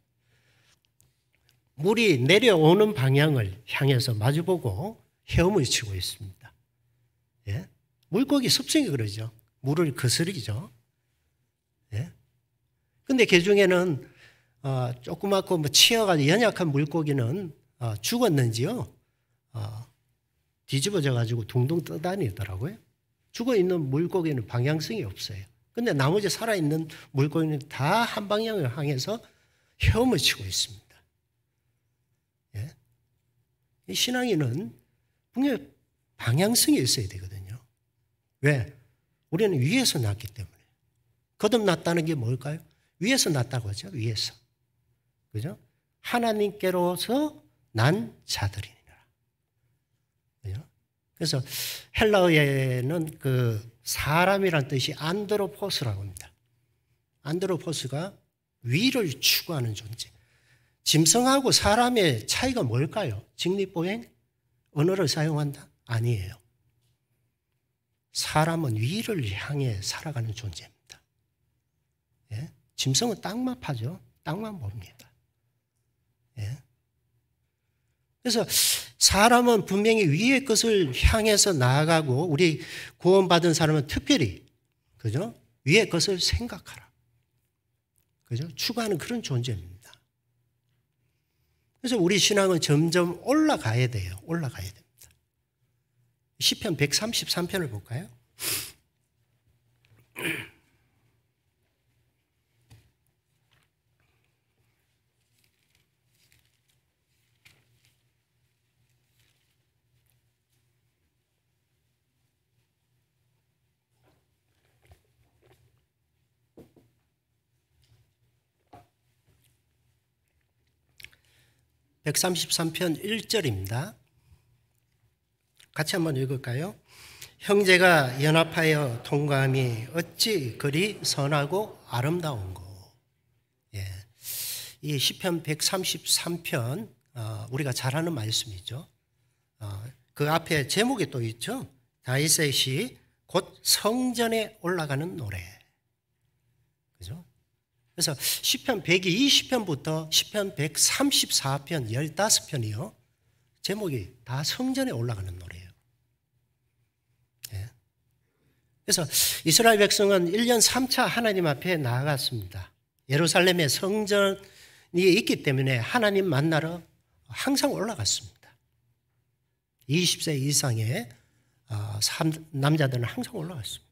물이 내려오는 방향을 향해서 마주보고 헤엄을 치고 있습니다. 예? 물고기 습성이 그러죠. 물을 거스르죠. 예? 근데 그 중에는 조그맣고 뭐 치어가지고 연약한 물고기는 죽었는지요. 뒤집어져 가지고 둥둥 떠다니더라고요. 죽어있는 물고기는 방향성이 없어요. 근데 나머지 살아있는 물고기는 다 한 방향을 향해서 헤엄을 치고 있습니다. 예? 이 신앙인은 분명히 방향성이 있어야 되거든요. 왜? 우리는 위에서 났기 때문에. 거듭났다는 게 뭘까요? 위에서 났다고 하죠. 위에서. 그죠? 하나님께로서 난 자들이니라. 그죠? 그래서 헬라어에는 그 사람이란 뜻이 안드로포스라고 합니다. 안드로포스가 위를 추구하는 존재. 짐승하고 사람의 차이가 뭘까요? 직립보행? 언어를 사용한다? 아니에요. 사람은 위를 향해 살아가는 존재입니다. 예? 짐승은 땅만 파죠. 땅만 봅니다. 예? 그래서 사람은 분명히 위의 것을 향해서 나아가고 우리 구원받은 사람은 특별히 그죠? 위의 것을 생각하라. 그죠? 추구하는 그런 존재입니다. 그래서 우리 신앙은 점점 올라가야 돼요. 올라가야 됩니다. 시편 133편을 볼까요? 133편 1절입니다. 같이 한번 읽을까요? 형제가 연합하여 통감이 어찌 그리 선하고 아름다운고. 예. 이 시편 133편 우리가 잘 아는 말씀이죠. 그 앞에 제목이 또 있죠. 다윗의 시 곧 성전에 올라가는 노래. 그죠? 그래서 시편 120편부터 시편 134편 15편이요. 제목이 다 성전에 올라가는 노래예요. 예. 그래서 이스라엘 백성은 1년 3차 하나님 앞에 나아갔습니다. 예루살렘에 성전이 있기 때문에 하나님 만나러 항상 올라갔습니다. 20세 이상의 남자들은 항상 올라갔습니다.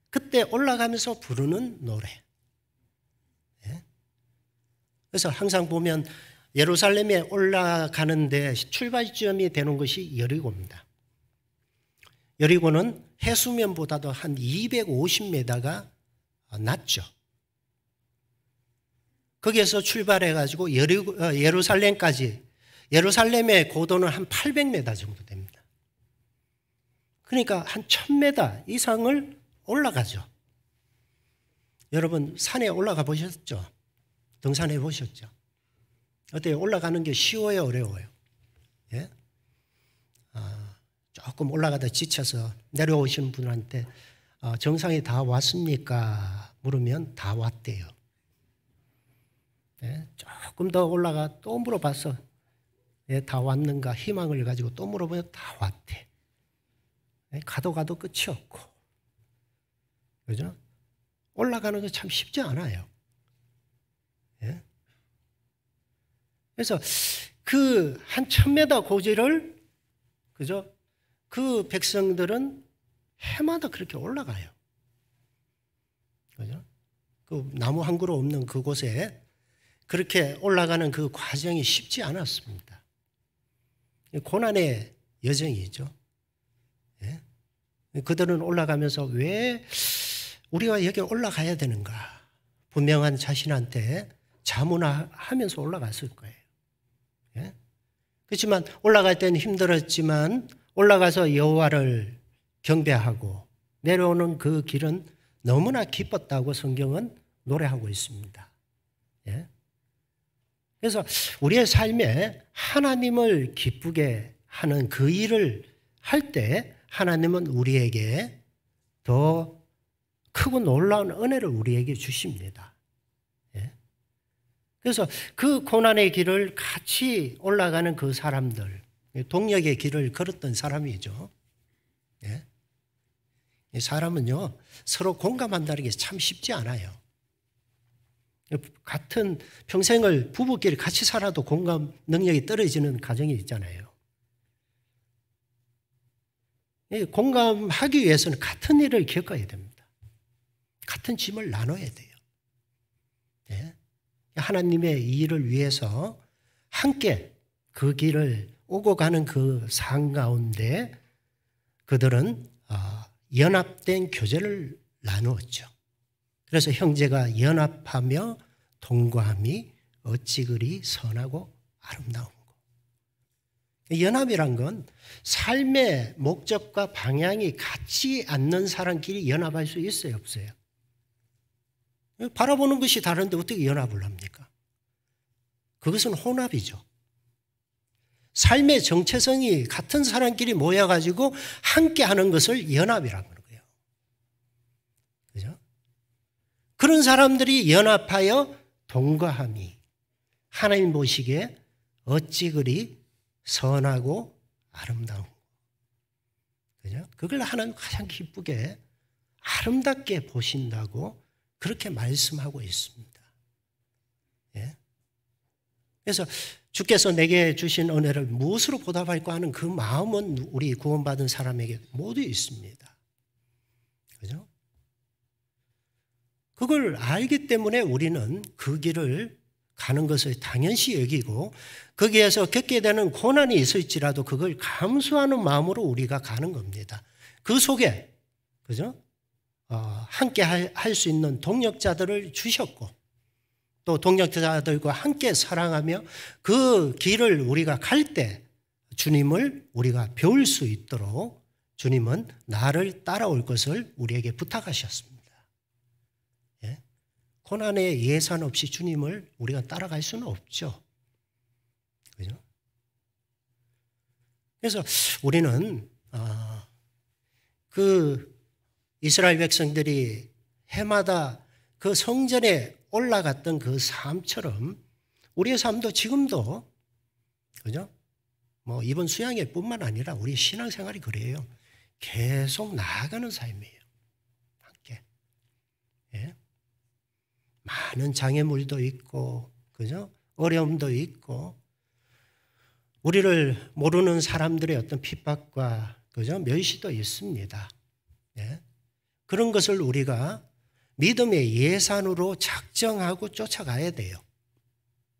그때 올라가면서 부르는 노래. 예? 그래서 항상 보면 예루살렘에 올라가는데 출발점이 되는 것이 여리고입니다. 여리고는 해수면보다도 한 250m가 낮죠. 거기에서 출발해가지고 예루살렘까지, 예루살렘의 고도는 한 800m 정도 됩니다. 그러니까 한 1000m 이상을 올라가죠. 여러분 산에 올라가 보셨죠? 등산해 보셨죠? 어때요? 올라가는 게 쉬워요, 어려워요? 예? 조금 올라가다 지쳐서 내려오시는 분한테 정상에 다 왔습니까? 물으면 다 왔대요. 예? 조금 더 올라가 또 물어봐서 예, 다 왔는가 희망을 가지고 또 물어보면 다 왔대. 예? 가도 끝이 없고. 그죠? 올라가는 거 참 쉽지 않아요. 예? 그래서 그 한 1000m 고지를, 그죠? 그 백성들은 해마다 그렇게 올라가요. 그죠? 그 나무 한 그루 없는 그곳에 그렇게 올라가는 그 과정이 쉽지 않았습니다. 고난의 여정이죠. 예? 그들은 올라가면서 왜 우리가 여기 올라가야 되는가? 분명한 자신한테 자문하면서 올라갔을 거예요. 예? 그렇지만 올라갈 때는 힘들었지만 올라가서 여호와를 경배하고 내려오는 그 길은 너무나 기뻤다고 성경은 노래하고 있습니다. 예? 그래서 우리의 삶에 하나님을 기쁘게 하는 그 일을 할 때 하나님은 우리에게 더 크고 놀라운 은혜를 우리에게 주십니다. 예? 그래서 그 고난의 길을 같이 올라가는 그 사람들, 동력의 길을 걸었던 사람이죠. 예? 사람은요, 서로 공감한다는 게 참 쉽지 않아요. 같은 평생을 부부끼리 같이 살아도 공감 능력이 떨어지는 가정이 있잖아요. 공감하기 위해서는 같은 일을 겪어야 됩니다. 같은 짐을 나눠야 돼요. 예? 하나님의 일을 위해서 함께 그 길을 오고 가는 그 상 가운데 그들은 연합된 교제를 나누었죠. 그래서 형제가 연합하며 동거함이 어찌 그리 선하고 아름다운 거. 연합이란 건 삶의 목적과 방향이 같지 않는 사람끼리 연합할 수 있어요, 없어요? 바라보는 것이 다른데 어떻게 연합을 합니까? 그것은 혼합이죠. 삶의 정체성이 같은 사람끼리 모여가지고 함께 하는 것을 연합이라고 하는 거예요. 그죠? 그런 사람들이 연합하여 동거함이 하나님 보시기에 어찌 그리 선하고 아름다운 거. 그죠? 그걸 하나님 가장 기쁘게 아름답게 보신다고 그렇게 말씀하고 있습니다. 예? 그래서 주께서 내게 주신 은혜를 무엇으로 보답할까 하는 그 마음은 우리 구원받은 사람에게 모두 있습니다. 그죠? 그걸 알기 때문에 우리는 그 길을 가는 것을 당연시 여기고 거기에서 겪게 되는 고난이 있을지라도 그걸 감수하는 마음으로 우리가 가는 겁니다. 그 속에, 그죠? 함께 할 수 있는 동력자들을 주셨고 또 동력자들과 함께 사랑하며 그 길을 우리가 갈 때 주님을 우리가 배울 수 있도록 주님은 나를 따라올 것을 우리에게 부탁하셨습니다. 예? 고난의 예산 없이 주님을 우리가 따라갈 수는 없죠. 그죠? 그래서 우리는 그 이스라엘 백성들이 해마다 그 성전에 올라갔던 그 삶처럼 우리의 삶도 지금도, 그죠? 뭐 이번 수양회뿐만 아니라 우리 신앙생활이 그래요. 계속 나아가는 삶이에요. 함께. 예? 많은 장애물도 있고, 그죠? 어려움도 있고, 우리를 모르는 사람들의 어떤 핍박과, 그죠? 멸시도 있습니다. 예? 그런 것을 우리가 믿음의 예산으로 작정하고 쫓아가야 돼요.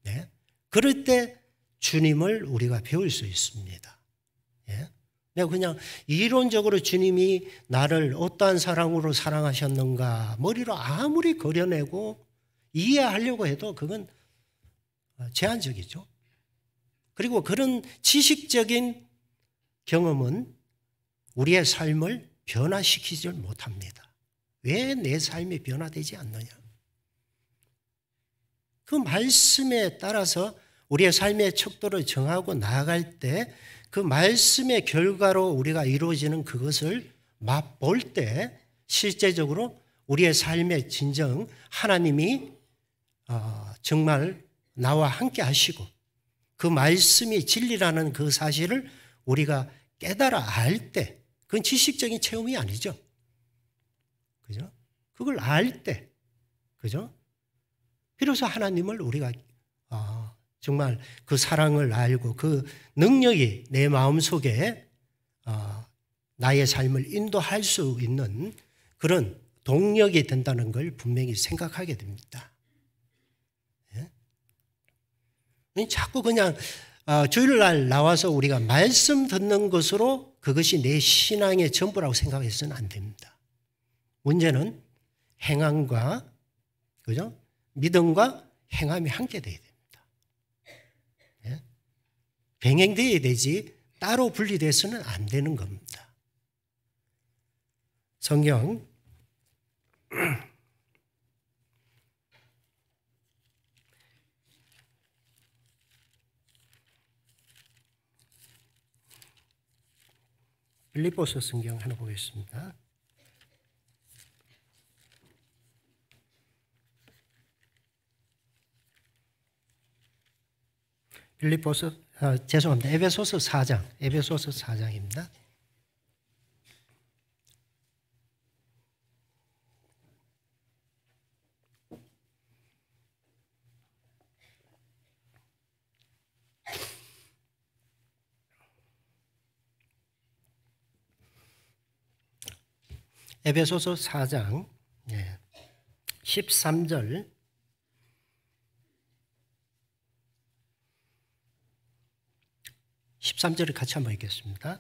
네? 그럴 때 주님을 우리가 배울 수 있습니다. 예? 내가 그냥 이론적으로 주님이 나를 어떠한 사랑으로 사랑하셨는가 머리로 아무리 그려내고 이해하려고 해도 그건 제한적이죠. 그리고 그런 지식적인 경험은 우리의 삶을 변화시키지 못합니다. 왜 내 삶이 변화되지 않느냐? 그 말씀에 따라서 우리의 삶의 척도를 정하고 나아갈 때 그 말씀의 결과로 우리가 이루어지는 그것을 맛볼 때 실제적으로 우리의 삶에 진정 하나님이 정말 나와 함께 하시고 그 말씀이 진리라는 그 사실을 우리가 깨달아 알 때 그건 지식적인 체험이 아니죠. 그죠? 그걸 알 때, 그죠? 비로소 하나님을 우리가 정말 그 사랑을 알고 그 능력이 내 마음속에 나의 삶을 인도할 수 있는 그런 동력이 된다는 걸 분명히 생각하게 됩니다. 예? 자꾸 그냥 주일날 나와서 우리가 말씀 듣는 것으로 그것이 내 신앙의 전부라고 생각해서는 안 됩니다. 문제는 행함과, 그죠? 믿음과 행함이 함께 되어야 됩니다. 예? 병행되어야 되지 따로 분리돼서는 안 되는 겁니다. 성경 빌립보서 성경 하나 보겠습니다. 죄송합니다. 에베소서 4장입니다. 에베소서 4장 13절 13절을 같이 한번 읽겠습니다.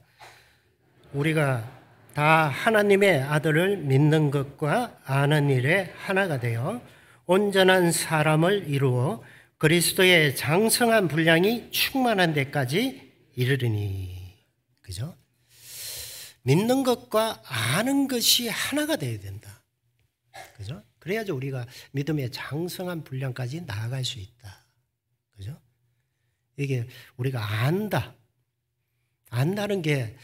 우리가 다 하나님의 아들을 믿는 것과 아는 일에 하나가 되어 온전한 사람을 이루어 그리스도의 장성한 분량이 충만한 데까지 이르리니. 그죠? 믿는 것과 아는 것이 하나가 되어야 된다. 그죠? 그래야지 우리가 믿음의 장성한 분량까지 나아갈 수 있다. 그죠? 이게 우리가 안다는 게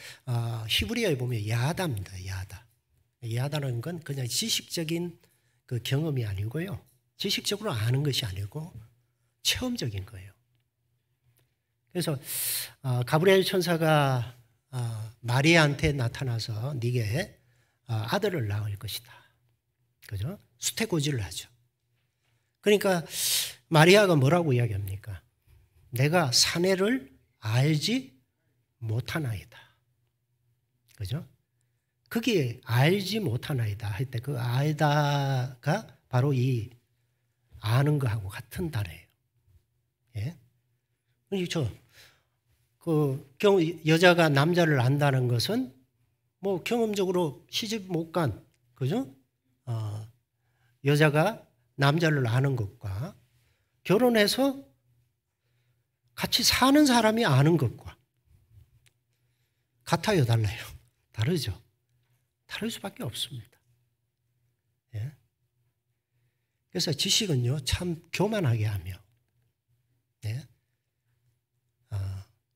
히브리어에 보면 야다입니다. 야다. 야다는 건 그냥 지식적인 그 경험이 아니고요. 지식적으로 아는 것이 아니고 체험적인 거예요. 그래서 가브리엘 천사가 마리아한테 나타나서 네게 아들을 낳을 것이다. 그죠? 수태고지를 하죠. 그러니까 마리아가 뭐라고 이야기합니까? 내가 사내를 알지 못하나이다. 그죠? 그게 알지 못하나이다 할 때 그 알다가 바로 이 아는 거하고 같은 단어예요. 예? 그렇죠. 여자가 남자를 안다는 것은 뭐 경험적으로 시집 못 간, 그죠? 여자가 남자를 아는 것과 결혼해서 같이 사는 사람이 아는 것과 같아요, 달라요? 다르죠. 다를 수밖에 없습니다. 예? 그래서 지식은요, 참 교만하게 하며, 예?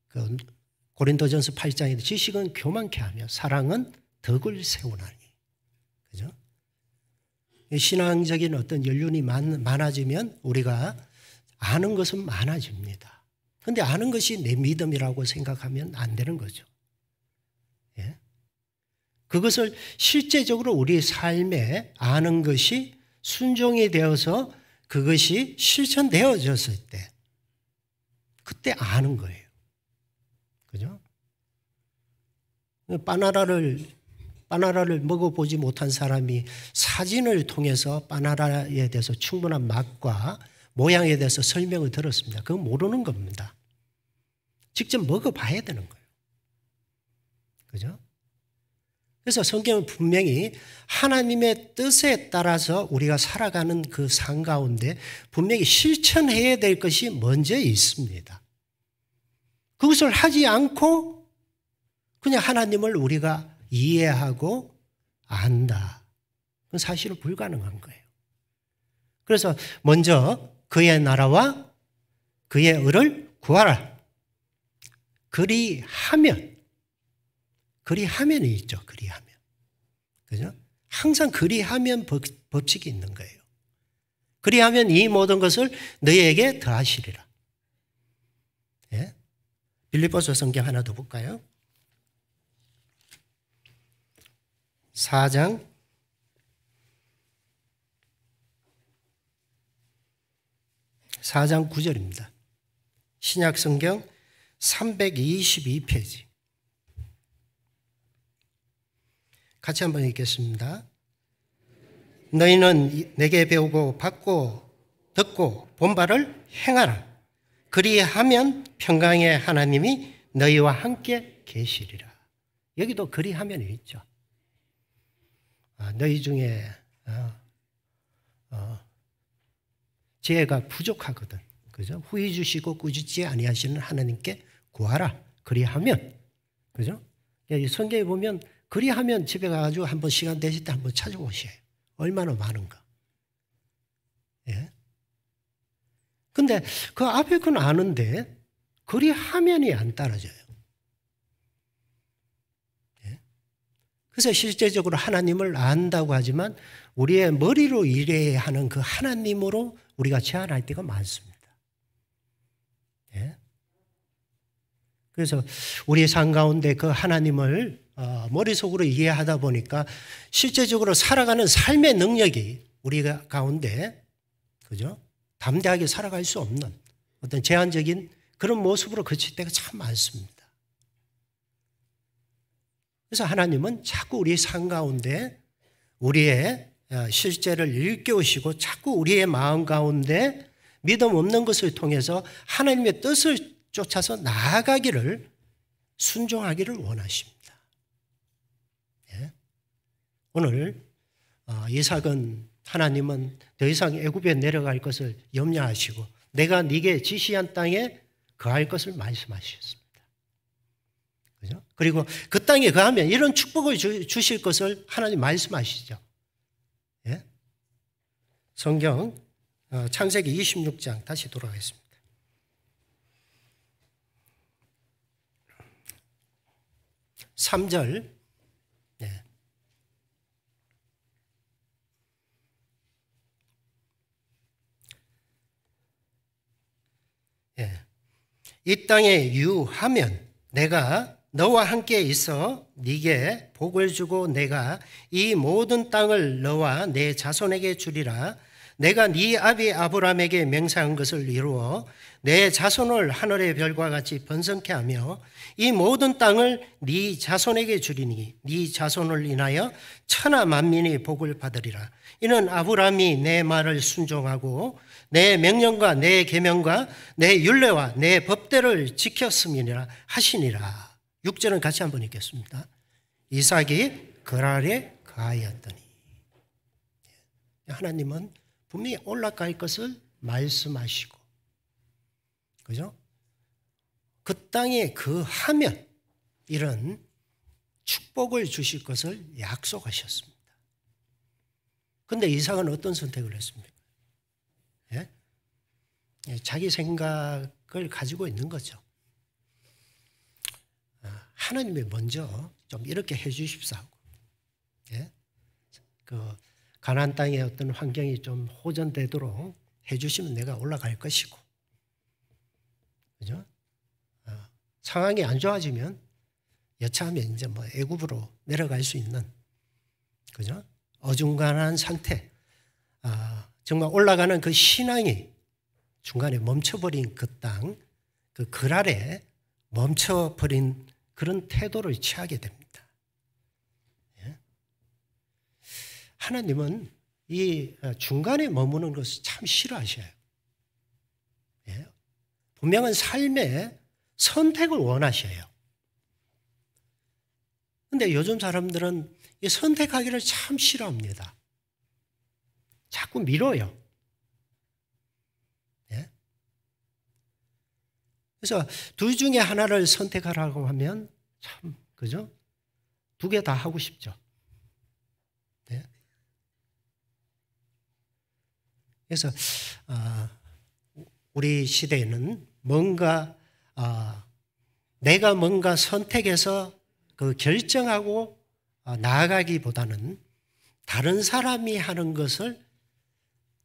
그 고린도전서 8장에 지식은 교만케 하며 사랑은 덕을 세우나니. 그죠? 신앙적인 어떤 연륜이 많아지면 우리가 아는 것은 많아집니다. 그런데 아는 것이 내 믿음이라고 생각하면 안 되는 거죠. 예? 그것을 실제적으로 우리 삶에 아는 것이 순종이 되어서 그것이 실천되어졌을 때 그때 아는 거예요. 그죠? 바나나를 먹어보지 못한 사람이 사진을 통해서 바나나에 대해서 충분한 맛과 모양에 대해서 설명을 들었습니다. 그건 모르는 겁니다. 직접 먹어봐야 되는 거예요. 그죠? 그래서 성경은 분명히 하나님의 뜻에 따라서 우리가 살아가는 그 삶 가운데 분명히 실천해야 될 것이 먼저 있습니다. 그것을 하지 않고 그냥 하나님을 우리가 이해하고 안다. 그건 사실은 불가능한 거예요. 그래서 먼저 그의 나라와 그의 의를 구하라. 그리하면이 있죠. 그리하면. 그죠? 항상 그리하면 법칙이 있는 거예요. 그리하면 이 모든 것을 너희에게 더하시리라. 예? 빌립보서 성경 하나 더 볼까요? 4장 9절입니다. 신약 성경 322페이지. 같이 한번 읽겠습니다. 너희는 내게 배우고 받고 듣고 본 바를 행하라. 그리하면 평강의 하나님이 너희와 함께 계시리라. 여기도 그리하면이 있죠. 너희 중에 지혜가 부족하거든. 그죠? 후히 주시고 꾸짖지 아니하시는 하나님께 구하라. 그리하면. 그죠? 성경에 보면 그리하면 집에 가가지고 한번 시간 되실 때 한번 찾아보세요. 얼마나 많은가. 예. 근데 그 앞에 건 아는데 그리하면이 안 따라져요. 예. 그래서 실제적으로 하나님을 안다고 하지만 우리의 머리로 일해야 하는 그 하나님으로 우리가 제한할 때가 많습니다. 예. 그래서 우리의 삶 가운데 그 하나님을 머릿속으로 이해하다 보니까 실제적으로 살아가는 삶의 능력이 우리가 가운데 그죠? 담대하게 살아갈 수 없는 어떤 제한적인 그런 모습으로 그칠 때가 참 많습니다. 그래서 하나님은 자꾸 우리 삶 가운데 우리의 실제를 일깨우시고 자꾸 우리의 마음 가운데 믿음 없는 것을 통해서 하나님의 뜻을 쫓아서 나아가기를 순종하기를 원하십니다. 예? 오늘 이삭은 하나님은 더 이상 애굽에 내려갈 것을 염려하시고 내가 네게 지시한 땅에 거할 것을 말씀하셨습니다. 그죠? 그리고 그 땅에 거하면 이런 축복을 주실 것을 하나님 말씀하시죠. 예? 성경 창세기 26장 다시 돌아가겠습니다. 3절. 네. 예. 이 땅에 유하면 내가 너와 함께 있어 네게 복을 주고 내가 이 모든 땅을 너와 내 자손에게 주리라. 내가 네 아비 아브라함에게 맹세한 것을 이루어 내 자손을 하늘의 별과 같이 번성케 하며 이 모든 땅을 네 자손에게 주리니 네 자손을 인하여 천하 만민이 복을 받으리라. 이는 아브라함이 내 말을 순종하고 내 명령과 내 계명과 내 율례와 내 법대를 지켰음이니라 하시니라. 6절은 같이 한번 읽겠습니다. 이삭이 그랄에 거하였더니. 하나님은 분명히 올라갈 것을 말씀하시고, 그죠? 그 땅에 거하면 이런 축복을 주실 것을 약속하셨습니다. 그런데 이삭은 어떤 선택을 했습니까? 예? 자기 생각을 가지고 있는 거죠. 하나님이 먼저 좀 이렇게 해 주십사 하고, 예? 그 가나안 땅의 어떤 환경이 좀 호전되도록 해 주시면 내가 올라갈 것이고, 그죠? 상황이 안 좋아지면 여차하면 이제 뭐 애굽으로 내려갈 수 있는, 그죠? 어중간한 상태, 정말 올라가는 그 신앙이 중간에 멈춰버린 그 땅, 그 그랄에 멈춰버린 그런 태도를 취하게 됩니다. 예? 하나님은 이 중간에 머무는 것을 참 싫어하셔요. 분명한 삶의 선택을 원하셔요. 근데 요즘 사람들은 이 선택하기를 참 싫어합니다. 자꾸 미뤄요. 예? 그래서 둘 중에 하나를 선택하라고 하면 참, 그죠? 두 개 다 하고 싶죠. 예? 그래서 우리 시대에는 뭔가 내가 뭔가 선택해서 그 결정하고 나아가기보다는 다른 사람이 하는 것을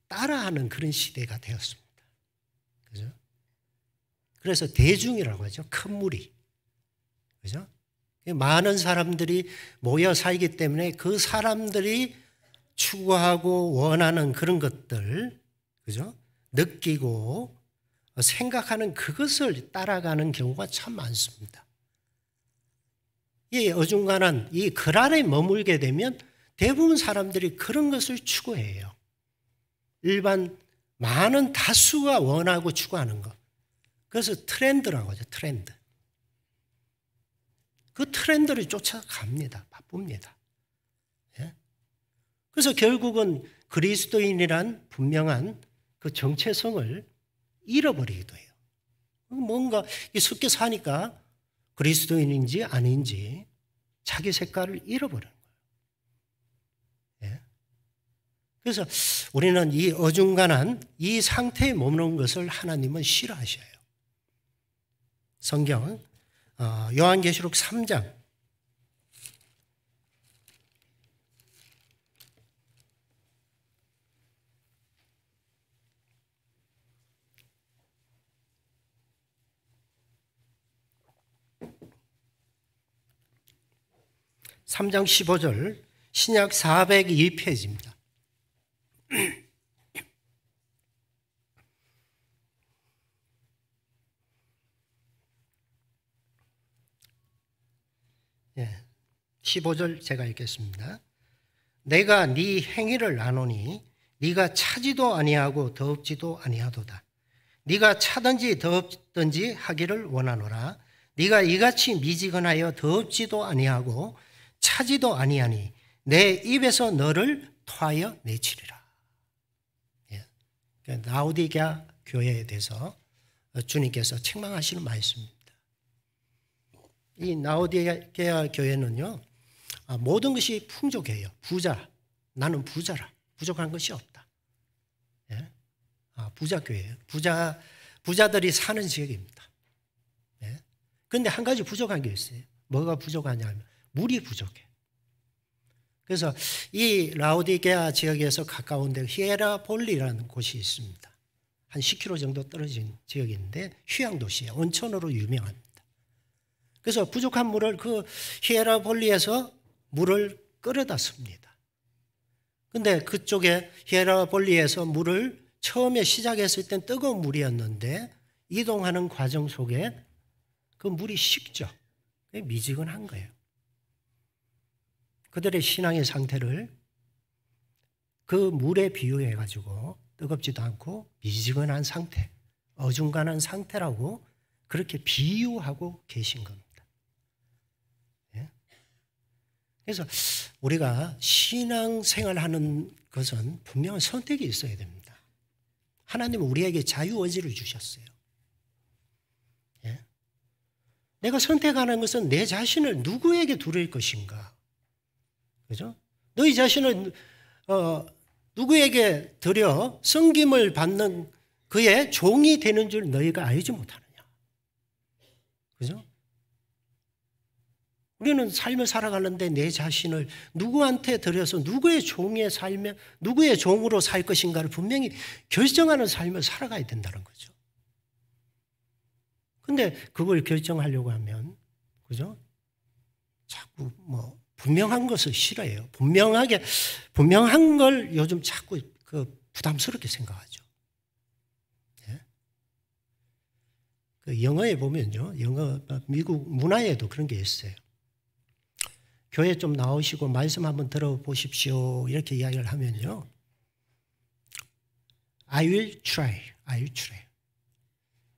따라하는 그런 시대가 되었습니다. 그죠? 그래서 대중이라고 하죠. 큰 무리. 그죠? 많은 사람들이 모여 살기 때문에 그 사람들이 추구하고 원하는 그런 것들, 그죠? 느끼고 생각하는 그것을 따라가는 경우가 참 많습니다. 이 어중간한 이 글 안에 머물게 되면 대부분 사람들이 그런 것을 추구해요. 일반 많은 다수가 원하고 추구하는 것. 그래서 트렌드라고 하죠. 트렌드. 그 트렌드를 쫓아갑니다. 바쁩니다. 예? 그래서 결국은 그리스도인이란 분명한 그 정체성을 잃어버리기도 해요. 뭔가 섞여 사니까 그리스도인인지 아닌지 자기 색깔을 잃어버리는 거예요. 예? 그래서 우리는 이 어중간한 이 상태에 머무는 것을 하나님은 싫어하셔요. 성경 요한계시록 3장 3장 15절 신약 402페이지입니다. 예, 15절 제가 읽겠습니다. 내가 네 행위를 아노니 네가 차지도 아니하고 더럽지도 아니하도다. 네가 차든지 더럽든지 하기를 원하노라. 네가 이같이 미지근하여 더럽지도 아니하고 차지도 아니하니 내 입에서 너를 토하여 내치리라. 예. 라오디게아 교회에 대해서 주님께서 책망하시는 말씀입니다. 이 라오디게아 교회는요, 모든 것이 풍족해요. 부자, 나는 부자라. 부족한 것이 없다. 예? 부자 교회예요. 부자들이 사는 지역입니다. 예? 그런데 한 가지 부족한 게 있어요. 뭐가 부족하냐면 물이 부족해. 그래서 이 라오디게아 지역에서 가까운 데 히에라폴리라는 곳이 있습니다. 한 10km 정도 떨어진 지역인데 휴양도시예요. 온천으로 유명합니다. 그래서 부족한 물을 그 히에라폴리에서 물을 끌어다 씁니다. 그런데 그쪽에 히에라폴리에서 물을 처음에 시작했을 땐 뜨거운 물이었는데 이동하는 과정 속에 그 물이 식죠. 미지근한 거예요. 그들의 신앙의 상태를 그 물에 비유해 가지고 뜨겁지도 않고 미지근한 상태, 어중간한 상태라고 그렇게 비유하고 계신 겁니다. 예? 그래서 우리가 신앙생활하는 것은 분명한 선택이 있어야 됩니다. 하나님은 우리에게 자유의지를 주셨어요. 예? 내가 선택하는 것은 내 자신을 누구에게 드릴 것인가? 그죠? 너희 자신을 누구에게 드려 섬김을 받는 그의 종이 되는 줄 너희가 알지 못하느냐? 그죠? 우리는 삶을 살아가는데 내 자신을 누구한테 드려서 누구의 종의 삶에 누구의 종으로 살 것인가를 분명히 결정하는 삶을 살아가야 된다는 거죠. 근데 그걸 결정하려고 하면, 그죠? 자꾸 분명한 것을 싫어해요. 분명한 걸 요즘 자꾸 부담스럽게 생각하죠. 예? 그 영어에 보면요, 미국 문화에도 그런 게 있어요. 교회 좀 나오시고 말씀 한번 들어보십시오. 이렇게 이야기를 하면요. I will try.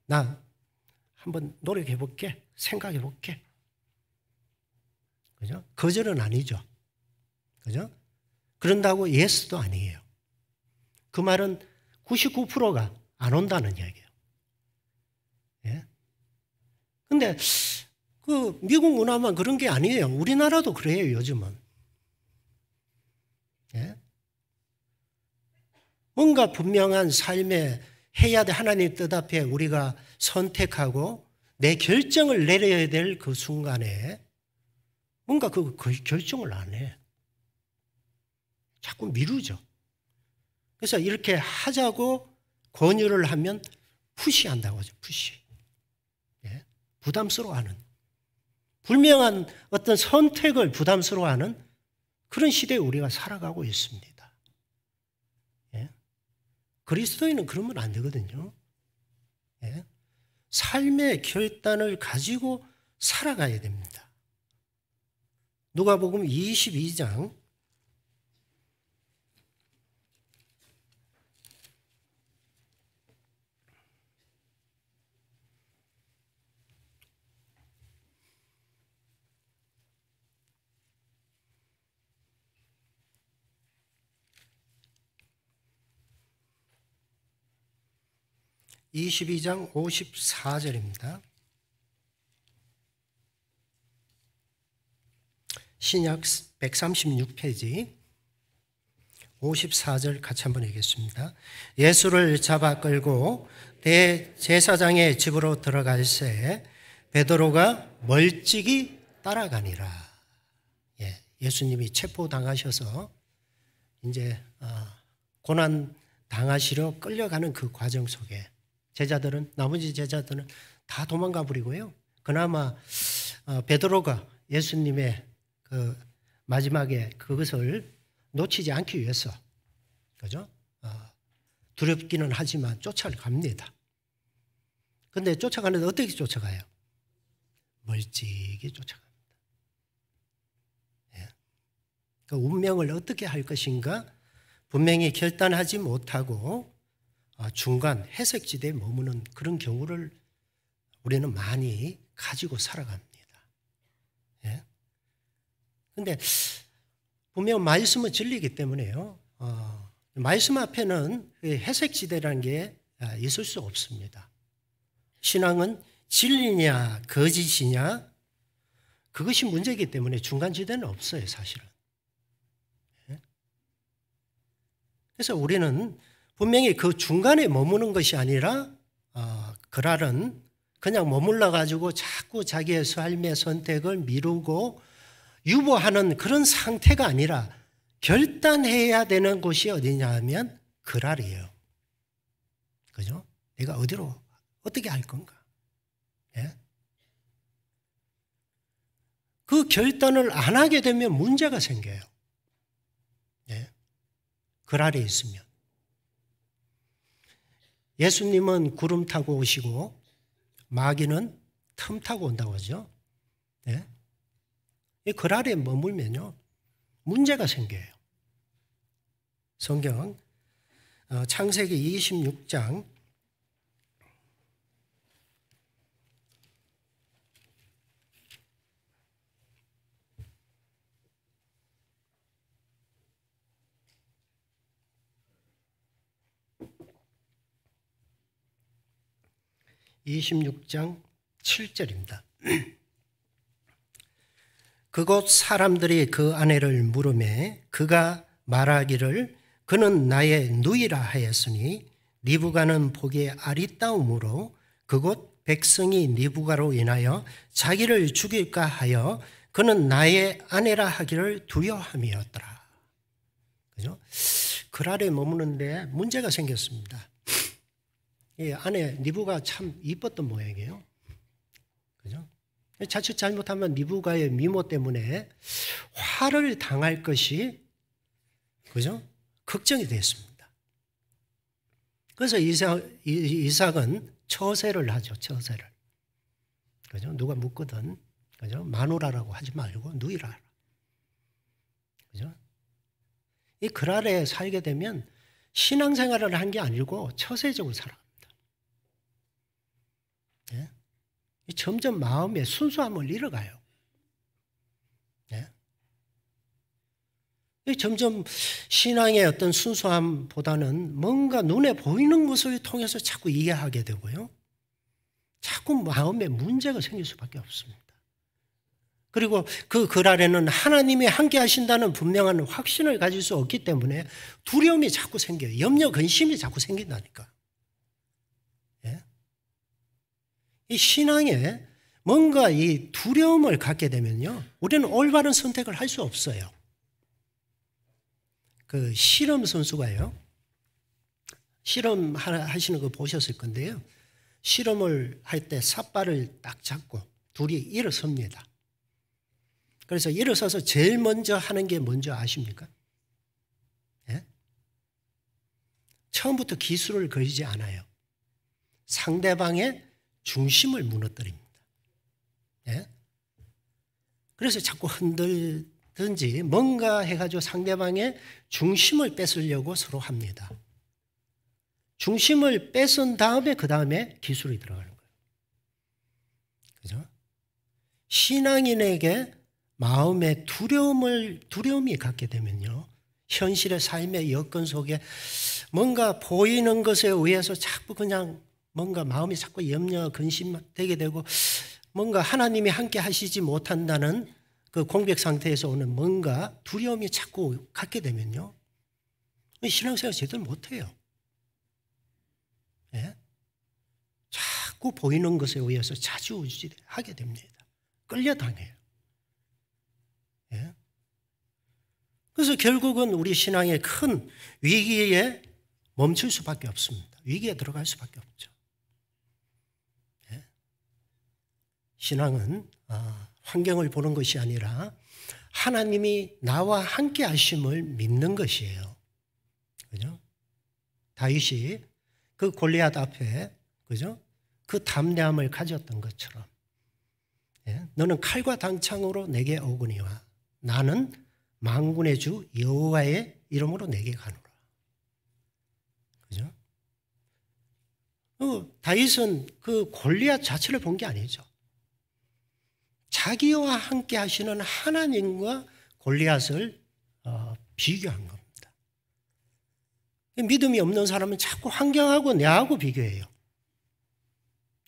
나 한번 노력해 볼게. 생각해 볼게. 그죠? 거절은 아니죠. 그죠? 그런다고 예스도 아니에요. 그 말은 99%가 안 온다는 이야기예요. 예? 근데 그 미국 문화만 그런 게 아니에요. 우리나라도 그래요, 요즘은. 예? 뭔가 분명한 삶에 해야 돼. 하나님 뜻 앞에 우리가 선택하고 내 결정을 내려야 될 그 순간에 뭔가 그 결정을 안 해. 자꾸 미루죠. 그래서 이렇게 하자고 권유를 하면 푸시한다고 하죠. 푸시. 예? 부담스러워하는. 분명한 어떤 선택을 부담스러워하는 그런 시대에 우리가 살아가고 있습니다. 예? 그리스도인은 그러면 안 되거든요. 예? 삶의 결단을 가지고 살아가야 됩니다. 누가복음 22장 22장 54절입니다. 신약 136페이지 54절 같이 한번 읽겠습니다. 예수를 잡아 끌고 대제사장의 집으로 들어갈새 베드로가 멀찍이 따라가니라. 예수님이 체포당하셔서 이제 고난 당하시러 끌려가는 그 과정 속에 나머지 제자들은 다 도망가 버리고요. 그나마 베드로가 예수님의 그 마지막에 그것을 놓치지 않기 위해서, 그죠? 두렵기는 하지만 쫓아갑니다. 근데 쫓아가는데 어떻게 쫓아가요? 멀찍이 쫓아갑니다. 예. 그 운명을 어떻게 할 것인가 분명히 결단하지 못하고 중간 회색지대에 머무는 그런 경우를 우리는 많이 가지고 살아갑니다. 예. 근데 분명 말씀은 진리이기 때문에요. 말씀 앞에는 회색지대라는 게 있을 수 없습니다. 신앙은 진리냐 거짓이냐 그것이 문제이기 때문에 중간지대는 없어요, 사실은. 예. 그래서 우리는 분명히 그 중간에 머무는 것이 아니라 그랄은 그냥 머물러 가지고 자꾸 자기의 삶의 선택을 미루고 유보하는 그런 상태가 아니라 결단해야 되는 곳이 어디냐 하면 그랄이에요. 그죠? 내가 어디로 어떻게 할 건가? 예? 그 결단을 안 하게 되면 문제가 생겨요. 예? 그랄에 있으면. 예수님은 구름 타고 오시고 마귀는 틈 타고 온다고 하죠. 예? 이 그랄에 머물면요 문제가 생겨요. 성경 창세기 26장 26장 7절입니다. 그곳 사람들이 그 아내를 물으매 그가 말하기를 그는 나의 누이라 하였으니 리브가는 보기에 아리따움으로 그곳 백성이 리브가로 인하여 자기를 죽일까 하여 그는 나의 아내라 하기를 두려워함이었더라. 그죠? 그랄에 머무는데 문제가 생겼습니다. 이 아내 리브가 참 이뻤던 모양이에요. 그죠? 자칫 잘못하면 리브가의 미모 때문에 화를 당할 것이, 그죠? 걱정이 됐습니다. 그래서 이삭은 처세를 하죠, 처세를. 그죠? 누가 묻거든, 그죠? 마누라라고 하지 말고 누이라 하라. 그죠? 이 그랄에 살게 되면 신앙생활을 한 게 아니고 처세적으로 살아갑니다. 예? 점점 마음의 순수함을 잃어가요. 네? 점점 신앙의 어떤 순수함보다는 뭔가 눈에 보이는 것을 통해서 자꾸 이해하게 되고요. 자꾸 마음에 문제가 생길 수밖에 없습니다. 그리고 그 글 아래는 하나님이 함께 하신다는 분명한 확신을 가질 수 없기 때문에 두려움이 자꾸 생겨요. 염려, 근심이 자꾸 생긴다니까. 예? 이 신앙에 뭔가 이 두려움을 갖게 되면요, 우리는 올바른 선택을 할 수 없어요. 그 실험 선수가요, 실험 하시는 거 보셨을 건데요, 실험을 할 때 삿발을 딱 잡고 둘이 일어섭니다. 그래서 일어서서 제일 먼저 하는 게 뭔지 아십니까? 예? 처음부터 기술을 걸지 않아요. 상대방의 중심을 무너뜨립니다. 예? 그래서 자꾸 흔들든지 뭔가 해가지고 상대방의 중심을 뺏으려고 서로 합니다. 중심을 뺏은 다음에 그 다음에 기술이 들어가는 거예요. 그죠? 신앙인에게 마음의 두려움이 갖게 되면요, 현실의 삶의 여건 속에 뭔가 보이는 것에 의해서 자꾸 그냥 뭔가 마음이 자꾸 염려, 근심되게 되고 뭔가 하나님이 함께 하시지 못한다는 그 공백 상태에서 오는 뭔가 두려움이 자꾸 갖게 되면요, 신앙생활 제대로 못해요. 예? 자꾸 보이는 것에 의해서 좌지우지하게 됩니다. 끌려다녀요. 예? 그래서 결국은 우리 신앙의 큰 위기에 멈출 수밖에 없습니다. 위기에 들어갈 수밖에 없죠. 예? 신앙은 환경을 보는 것이 아니라 하나님이 나와 함께 하심을 믿는 것이에요. 그죠? 다윗이 그 골리앗 앞에, 그죠? 그 담대함을 가졌던 것처럼, 예? 너는 칼과 당창으로 내게 오거니와 나는 만군의 주 여호와의 이름으로 내게 가노라. 그죠? 다윗은 그 골리앗 자체를 본 게 아니죠. 자기와 함께 하시는 하나님과 골리앗을 비교한 겁니다. 믿음이 없는 사람은 자꾸 환경하고 내하고 비교해요.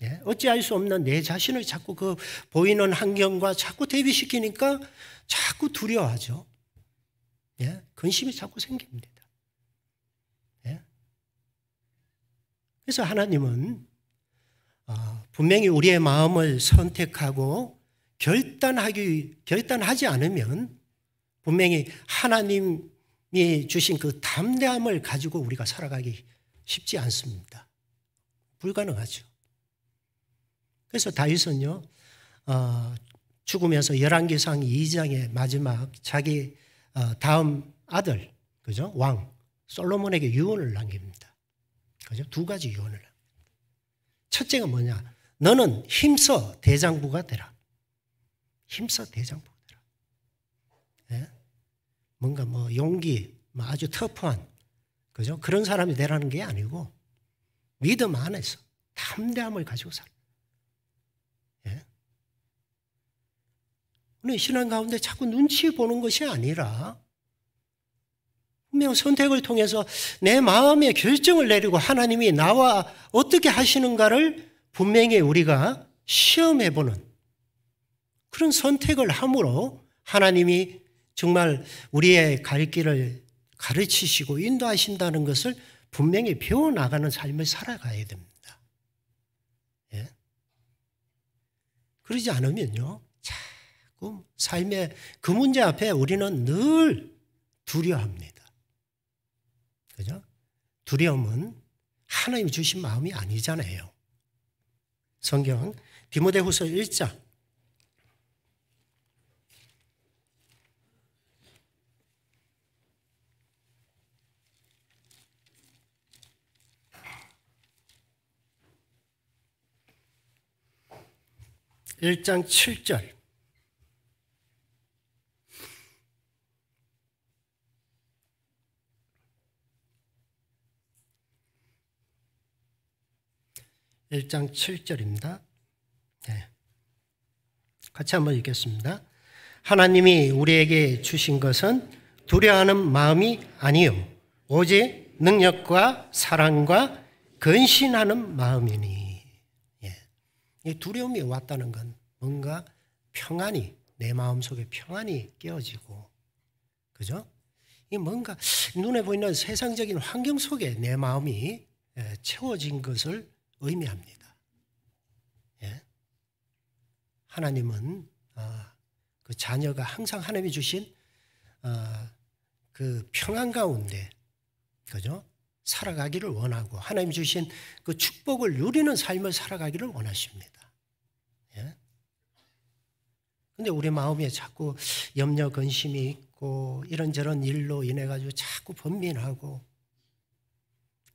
예? 어찌할 수 없는 내 자신을 자꾸 그 보이는 환경과 자꾸 대비시키니까 자꾸 두려워하죠. 예? 근심이 자꾸 생깁니다. 예? 그래서 하나님은 분명히 우리의 마음을 선택하고 결단하지 않으면 분명히 하나님이 주신 그 담대함을 가지고 우리가 살아가기 쉽지 않습니다. 불가능하죠. 그래서 다윗은요, 죽으면서 열왕기상 2장의 마지막 자기 다음 아들, 그죠? 왕 솔로몬에게 유언을 남깁니다. 그죠? 두 가지 유언을 남깁니다. 첫째가 뭐냐? 너는 힘써 대장부가 되라. 힘써 대장부가 되라. 예? 뭔가 뭐 용기, 뭐 아주 터프한, 그죠? 그런 사람이 되라는 게 아니고 믿음 안에서 담대함을 가지고 살아. 예? 우리 신앙 가운데 자꾸 눈치 보는 것이 아니라 분명 선택을 통해서 내 마음의 결정을 내리고 하나님이 나와 어떻게 하시는가를 분명히 우리가 시험해보는 그런 선택을 함으로 하나님이 정말 우리의 갈 길을 가르치시고 인도하신다는 것을 분명히 배워나가는 삶을 살아가야 됩니다. 예? 그러지 않으면요, 자꾸 삶의 그 문제 앞에 우리는 늘 두려워합니다. 그죠? 두려움은 하나님이 주신 마음이 아니잖아요. 성경 디모데후서 1장 1장 7절. (1장 7절입니다) 네. 같이 한번 읽겠습니다. 하나님이 우리에게 주신 것은 두려워하는 마음이 아니요 오직 능력과 사랑과 근신하는 마음이니. 이 두려움이 왔다는 건 뭔가 평안이, 내 마음속에 평안이 깨어지고, 그죠? 이 뭔가 눈에 보이는 세상적인 환경 속에 내 마음이 채워진 것을 의미합니다. 하나님은 그 자녀가 항상 하나님이 주신 그 평안 가운데, 그죠? 살아가기를 원하고 하나님이 주신 그 축복을 누리는 삶을 살아가기를 원하십니다. 근데 우리 마음에 자꾸 염려, 근심이 있고 이런저런 일로 인해 가지고 자꾸 번민하고,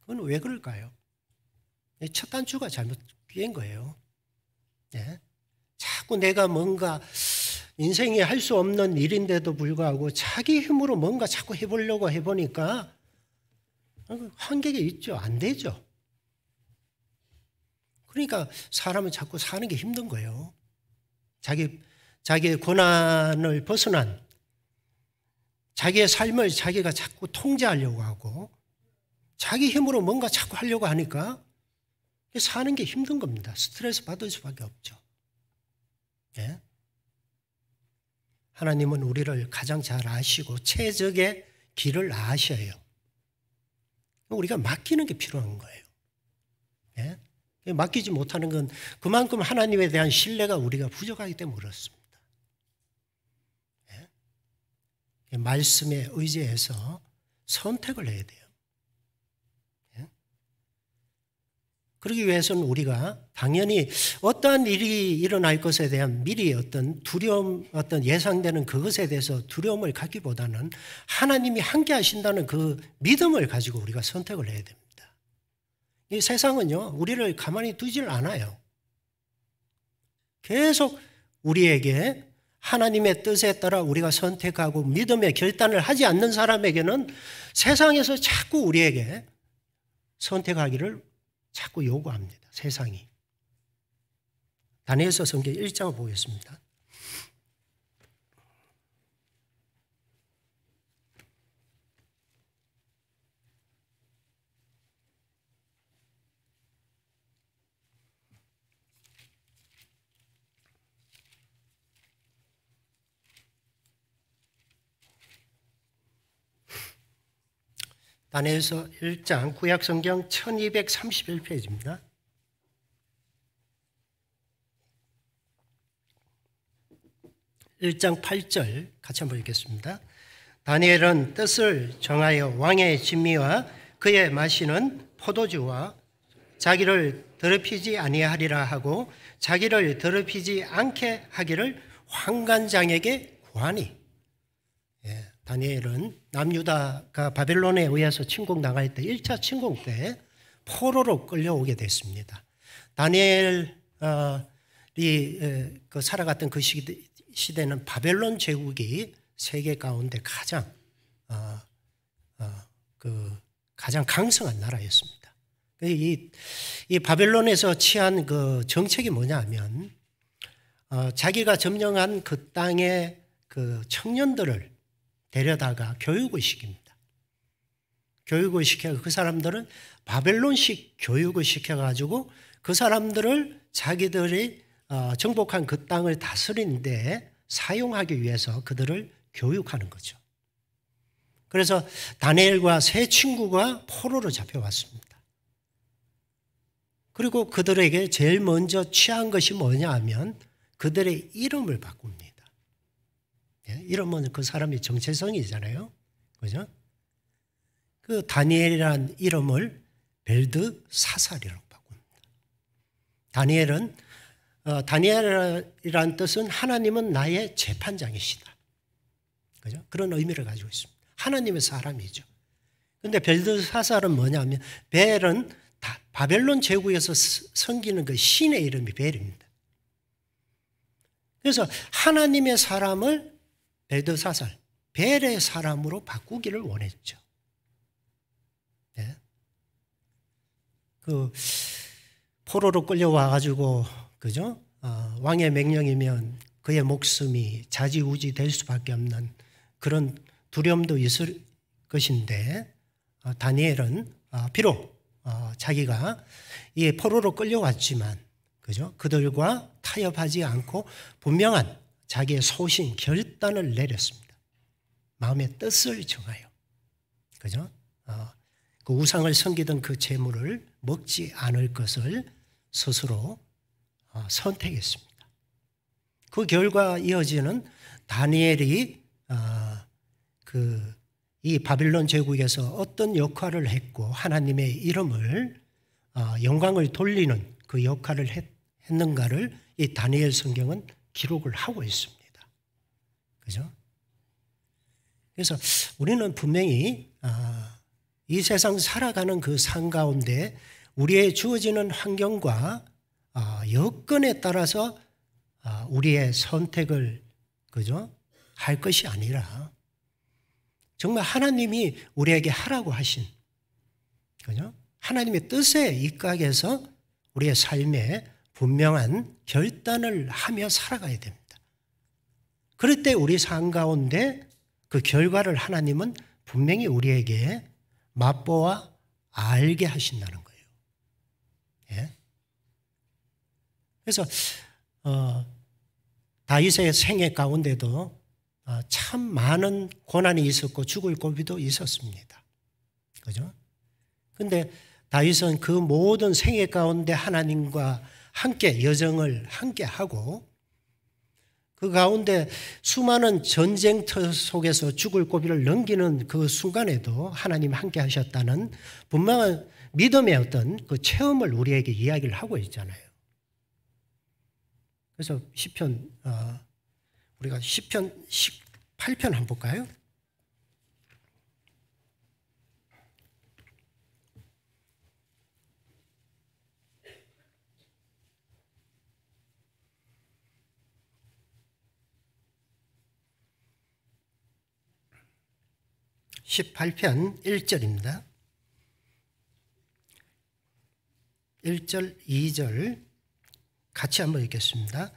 그건 왜 그럴까요? 첫 단추가 잘못 끼인 거예요. 자꾸 내가 뭔가 인생에 할 수 없는 일인데도 불구하고 자기 힘으로 뭔가 자꾸 해보려고 해보니까 한계가 있죠. 안 되죠. 그러니까 사람은 자꾸 사는 게 힘든 거예요. 자기의 고난을 벗어난 자기의 삶을 자기가 자꾸 통제하려고 하고 자기 힘으로 뭔가 자꾸 하려고 하니까 사는 게 힘든 겁니다. 스트레스 받을 수밖에 없죠. 하나님은 우리를 가장 잘 아시고 최적의 길을 아셔요. 우리가 맡기는 게 필요한 거예요. 맡기지 못하는 건 그만큼 하나님에 대한 신뢰가 우리가 부족하기 때문에 그렇습니다. 말씀에 의지해서 선택을 해야 돼요. 그러기 위해서는 우리가 당연히 어떠한 일이 일어날 것에 대한 미리 어떤 두려움, 어떤 예상되는 그것에 대해서 두려움을 갖기보다는 하나님이 함께 하신다는 그 믿음을 가지고 우리가 선택을 해야 됩니다. 이 세상은요, 우리를 가만히 두질 않아요. 계속 우리에게 하나님의 뜻에 따라 우리가 선택하고 믿음의 결단을 하지 않는 사람에게는 세상에서 자꾸 우리에게 선택하기를 자꾸 요구합니다. 세상이. 다니엘서 성경 1장을 보겠습니다. 다니엘서 1장 구약성경 1231페이지입니다. (1장 8절) 같이 한번 읽겠습니다. 다니엘은 뜻을 정하여 왕의 진미와 그의 마시는 포도주와 자기를 더럽히지 아니하리라 하고 자기를 더럽히지 않게 하기를 환관장에게 구하니. 다니엘은 남유다가 바벨론에 의해서 침공당할 때 1차 침공 때 포로로 끌려오게 됐습니다. 다니엘이 살아갔던 그 시대는 바벨론 제국이 세계 가운데 가장 강성한 나라였습니다. 이 바벨론에서 취한 그 정책이 뭐냐면 자기가 점령한 그 땅의 그 청년들을 데려다가 교육을 시킵니다. 교육을 시켜서 그 사람들은 바벨론식 교육을 시켜가지고 그 사람들을 자기들이 정복한 그 땅을 다스리는데 사용하기 위해서 그들을 교육하는 거죠. 그래서 다니엘과 세 친구가 포로로 잡혀왔습니다. 그리고 그들에게 제일 먼저 취한 것이 뭐냐 하면 그들의 이름을 바꿉니다. 이름은 그 사람의 정체성이잖아요. 그죠? 그 다니엘이라는 이름을 벨드사살이라고 바꿉니다. 다니엘이라는 뜻은 하나님은 나의 재판장이시다. 그죠? 그런 의미를 가지고 있습니다. 하나님의 사람이죠. 그런데 벨드사살은 뭐냐면 벨은 바벨론 제국에서 섬기는 그 신의 이름이 벨입니다. 그래서 하나님의 사람을 벨드사살, 벨의 사람으로 바꾸기를 원했죠. 그 포로로 끌려와 가지고 그죠? 왕의 명령이면 그의 목숨이 좌지우지 될 수밖에 없는 그런 두려움도 있을 것인데 다니엘은 비록 자기가 이 포로로 끌려왔지만 그죠? 그들과 타협하지 않고 분명한 자기의 소신 결단을 내렸습니다. 마음의 뜻을 정하여 그죠? 그 우상을 섬기던 그 재물을 먹지 않을 것을 스스로 선택했습니다. 그 결과 이어지는 다니엘이 이 바빌론 제국에서 어떤 역할을 했고 하나님의 이름을 영광을 돌리는 그 역할을 했는가를 이 다니엘 성경은 기록을 하고 있습니다. 그죠? 그래서 우리는 분명히 이 세상 살아가는 그 삶 가운데 우리의 주어지는 환경과 여건에 따라서 우리의 선택을 그죠? 할 것이 아니라 정말 하나님이 우리에게 하라고 하신 그죠? 하나님의 뜻에 입각해서 우리의 삶에 분명한 결단을 하며 살아가야 됩니다. 그럴 때 우리 삶 가운데 그 결과를 하나님은 분명히 우리에게 맛보아 알게 하신다는 거예요. 예? 그래서 다윗의 생애 가운데도 참 많은 고난이 있었고 죽을 고비도 있었습니다. 그죠? 근데 다윗은 그 모든 생애 가운데 하나님과 함께 여정을 함께 하고 그 가운데 수많은 전쟁터 속에서 죽을 고비를 넘기는 그 순간에도 하나님 함께 하셨다는 분명한 믿음의 어떤 그 체험을 우리에게 이야기를 하고 있잖아요. 그래서 시편 우리가 시편 18편 한번 볼까요? (18편) 1절입니다. 1절, 2절 같이 한번 읽겠습니다.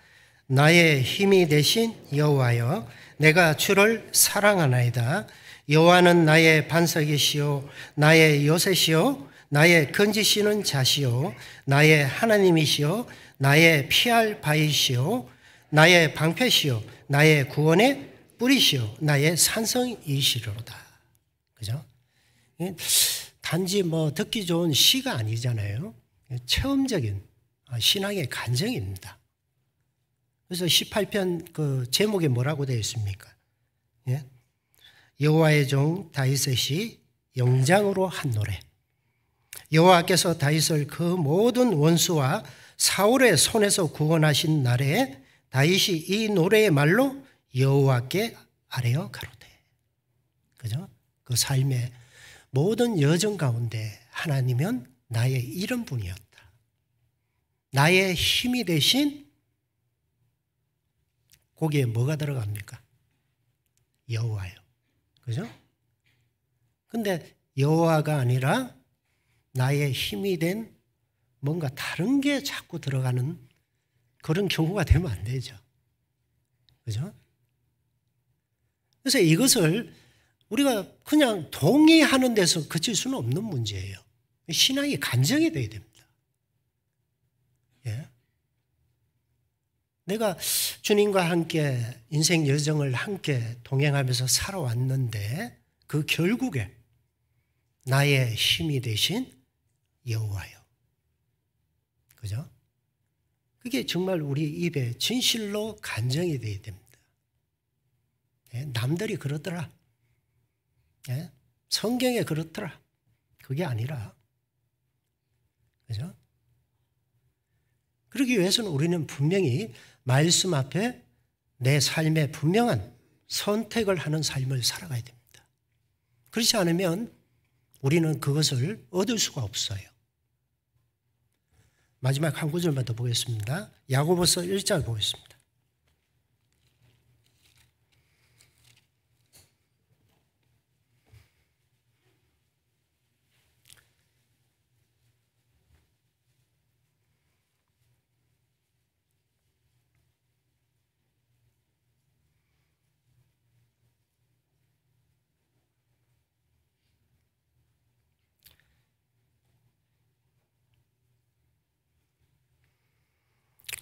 나의 힘이 되신 여호와여, 내가 주를 사랑하나이다. 여호와는 나의 반석이시요 나의 요새시요 나의 건지시는 자시요 나의 하나님이시요 나의 피할 바이시요 나의 방패시요 나의 구원의 뿌리시요 나의 산성이시로다. 그죠? 단지 듣기 좋은 시가 아니잖아요. 체험적인 신앙의 간증입니다. 그래서 18편 그 제목에 뭐라고 되어 있습니까? 예? 여호와의 종 다윗의 시 영장으로 한 노래. 여호와께서 다윗을 그 모든 원수와 사울의 손에서 구원하신 날에 다윗이 이 노래의 말로 여호와께 아뢰어 가로되. 그죠? 그 삶의 모든 여정 가운데 하나님은 나의 이런 분이었다. 나의 힘이 되신 거기에 뭐가 들어갑니까? 여호와요. 그죠? 근데 여호와가 아니라 나의 힘이 된 뭔가 다른 게 자꾸 들어가는 그런 경우가 되면 안 되죠. 그죠? 그래서 이것을 우리가 그냥 동의하는 데서 그칠 수는 없는 문제예요. 신앙이 간증이 돼야 됩니다. 예? 내가 주님과 함께 인생 여정을 함께 동행하면서 살아왔는데 그 결국에 나의 힘이 되신 여호와요. 그죠? 그게 정말 우리 입에 진실로 간증이 돼야 됩니다. 예? 남들이 그러더라. 예? 성경에 그렇더라. 그게 아니라. 그죠? 그러기 위해서는 우리는 분명히 말씀 앞에 내 삶에 분명한 선택을 하는 삶을 살아가야 됩니다. 그렇지 않으면 우리는 그것을 얻을 수가 없어요. 마지막 한 구절만 더 보겠습니다. 야고보서 1장 보겠습니다.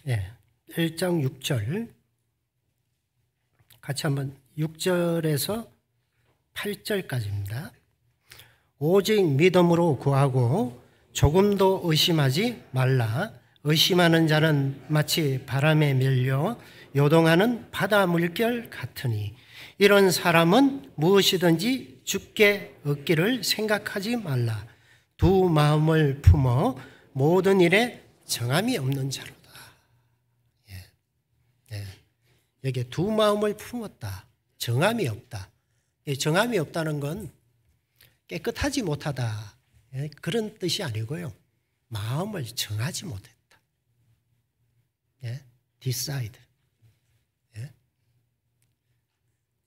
1장 6절 같이 한번 6절에서 8절까지입니다. 오직 믿음으로 구하고 조금도 의심하지 말라. 의심하는 자는 마치 바람에 밀려 요동하는 바다 물결 같으니 이런 사람은 무엇이든지 주께 얻기를 생각하지 말라. 두 마음을 품어 모든 일에 정함이 없는 자로다. 여기에 두 마음을 품었다. 정함이 없다. 정함이 없다는 건 깨끗하지 못하다. 그런 뜻이 아니고요. 마음을 정하지 못했다. decide.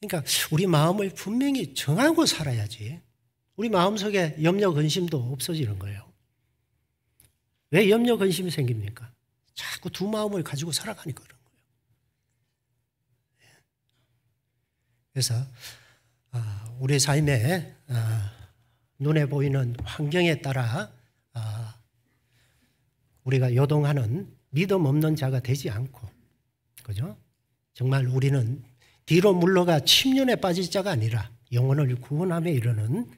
그러니까 우리 마음을 분명히 정하고 살아야지. 우리 마음속에 염려 근심도 없어지는 거예요. 왜 염려 근심이 생깁니까? 자꾸 두 마음을 가지고 살아가니까 그런 거예요. 그래서 우리 삶에 눈에 보이는 환경에 따라 우리가 요동하는 믿음 없는 자가 되지 않고, 그죠? 정말 우리는 뒤로 물러가 침륜에 빠질 자가 아니라 영혼을 구원함에 이르는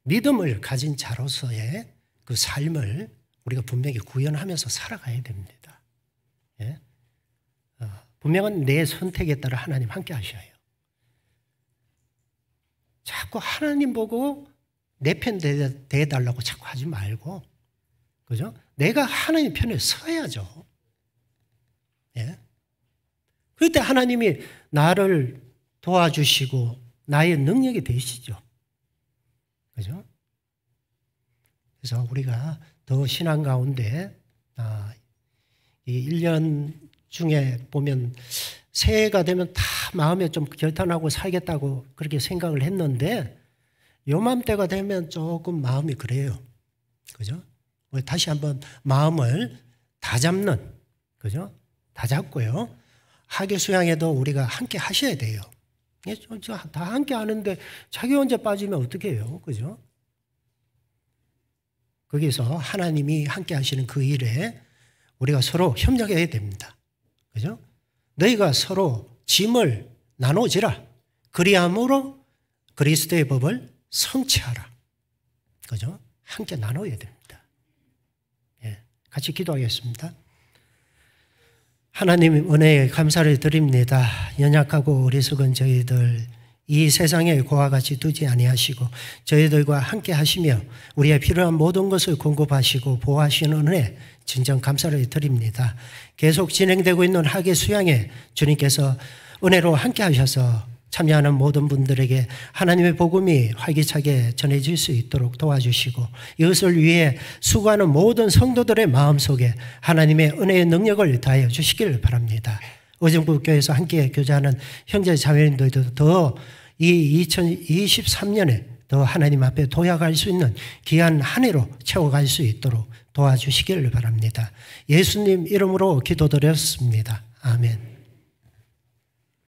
믿음을 가진 자로서의 그 삶을 우리가 분명히 구현하면서 살아가야 됩니다. 분명한 내 선택에 따라 하나님 함께 하셔요. 자꾸 하나님 보고 내 편 대해달라고 자꾸 하지 말고, 그죠? 내가 하나님 편에 서야죠. 그럴 때 하나님이 나를 도와주시고 나의 능력이 되시죠. 그죠? 그래서 우리가 더 신앙 가운데 이 1년 중에 보면 새해가 되면 다 마음에 좀 결단하고 살겠다고 그렇게 생각을 했는데 요맘때가 되면 조금 마음이 그래요. 그죠? 우리 다시 한번 마음을 다잡는, 그죠? 다잡고요. 하교 수양에도 우리가 함께 하셔야 돼요. 다 함께 하는데 자기 혼자 빠지면 어떻게 해요? 그죠? 거기서 하나님이 함께 하시는 그 일에 우리가 서로 협력해야 됩니다. 그죠? 너희가 서로 짐을 나눠지라. 그리함으로 그리스도의 법을 성취하라. 그죠? 함께 나눠야 됩니다. 같이 기도하겠습니다. 하나님 은혜에 감사를 드립니다. 연약하고 어리석은 저희들 이 세상에 고와 같이 두지 아니하시고 저희들과 함께 하시며 우리의 필요한 모든 것을 공급하시고 보호하시는 은혜 진정 감사를 드립니다. 계속 진행되고 있는 학예 수양에 주님께서 은혜로 함께 하셔서 참여하는 모든 분들에게 하나님의 복음이 활기차게 전해질 수 있도록 도와주시고 이것을 위해 수고하는 모든 성도들의 마음속에 하나님의 은혜의 능력을 다하여 주시기를 바랍니다. 의정부교회에서 함께 교제하는 형제 자매님들도 더 이 2023년에 더 하나님 앞에 도약할 수 있는 귀한 한 해로 채워갈 수 있도록 도와주시기를 바랍니다. 예수님 이름으로 기도드렸습니다. 아멘.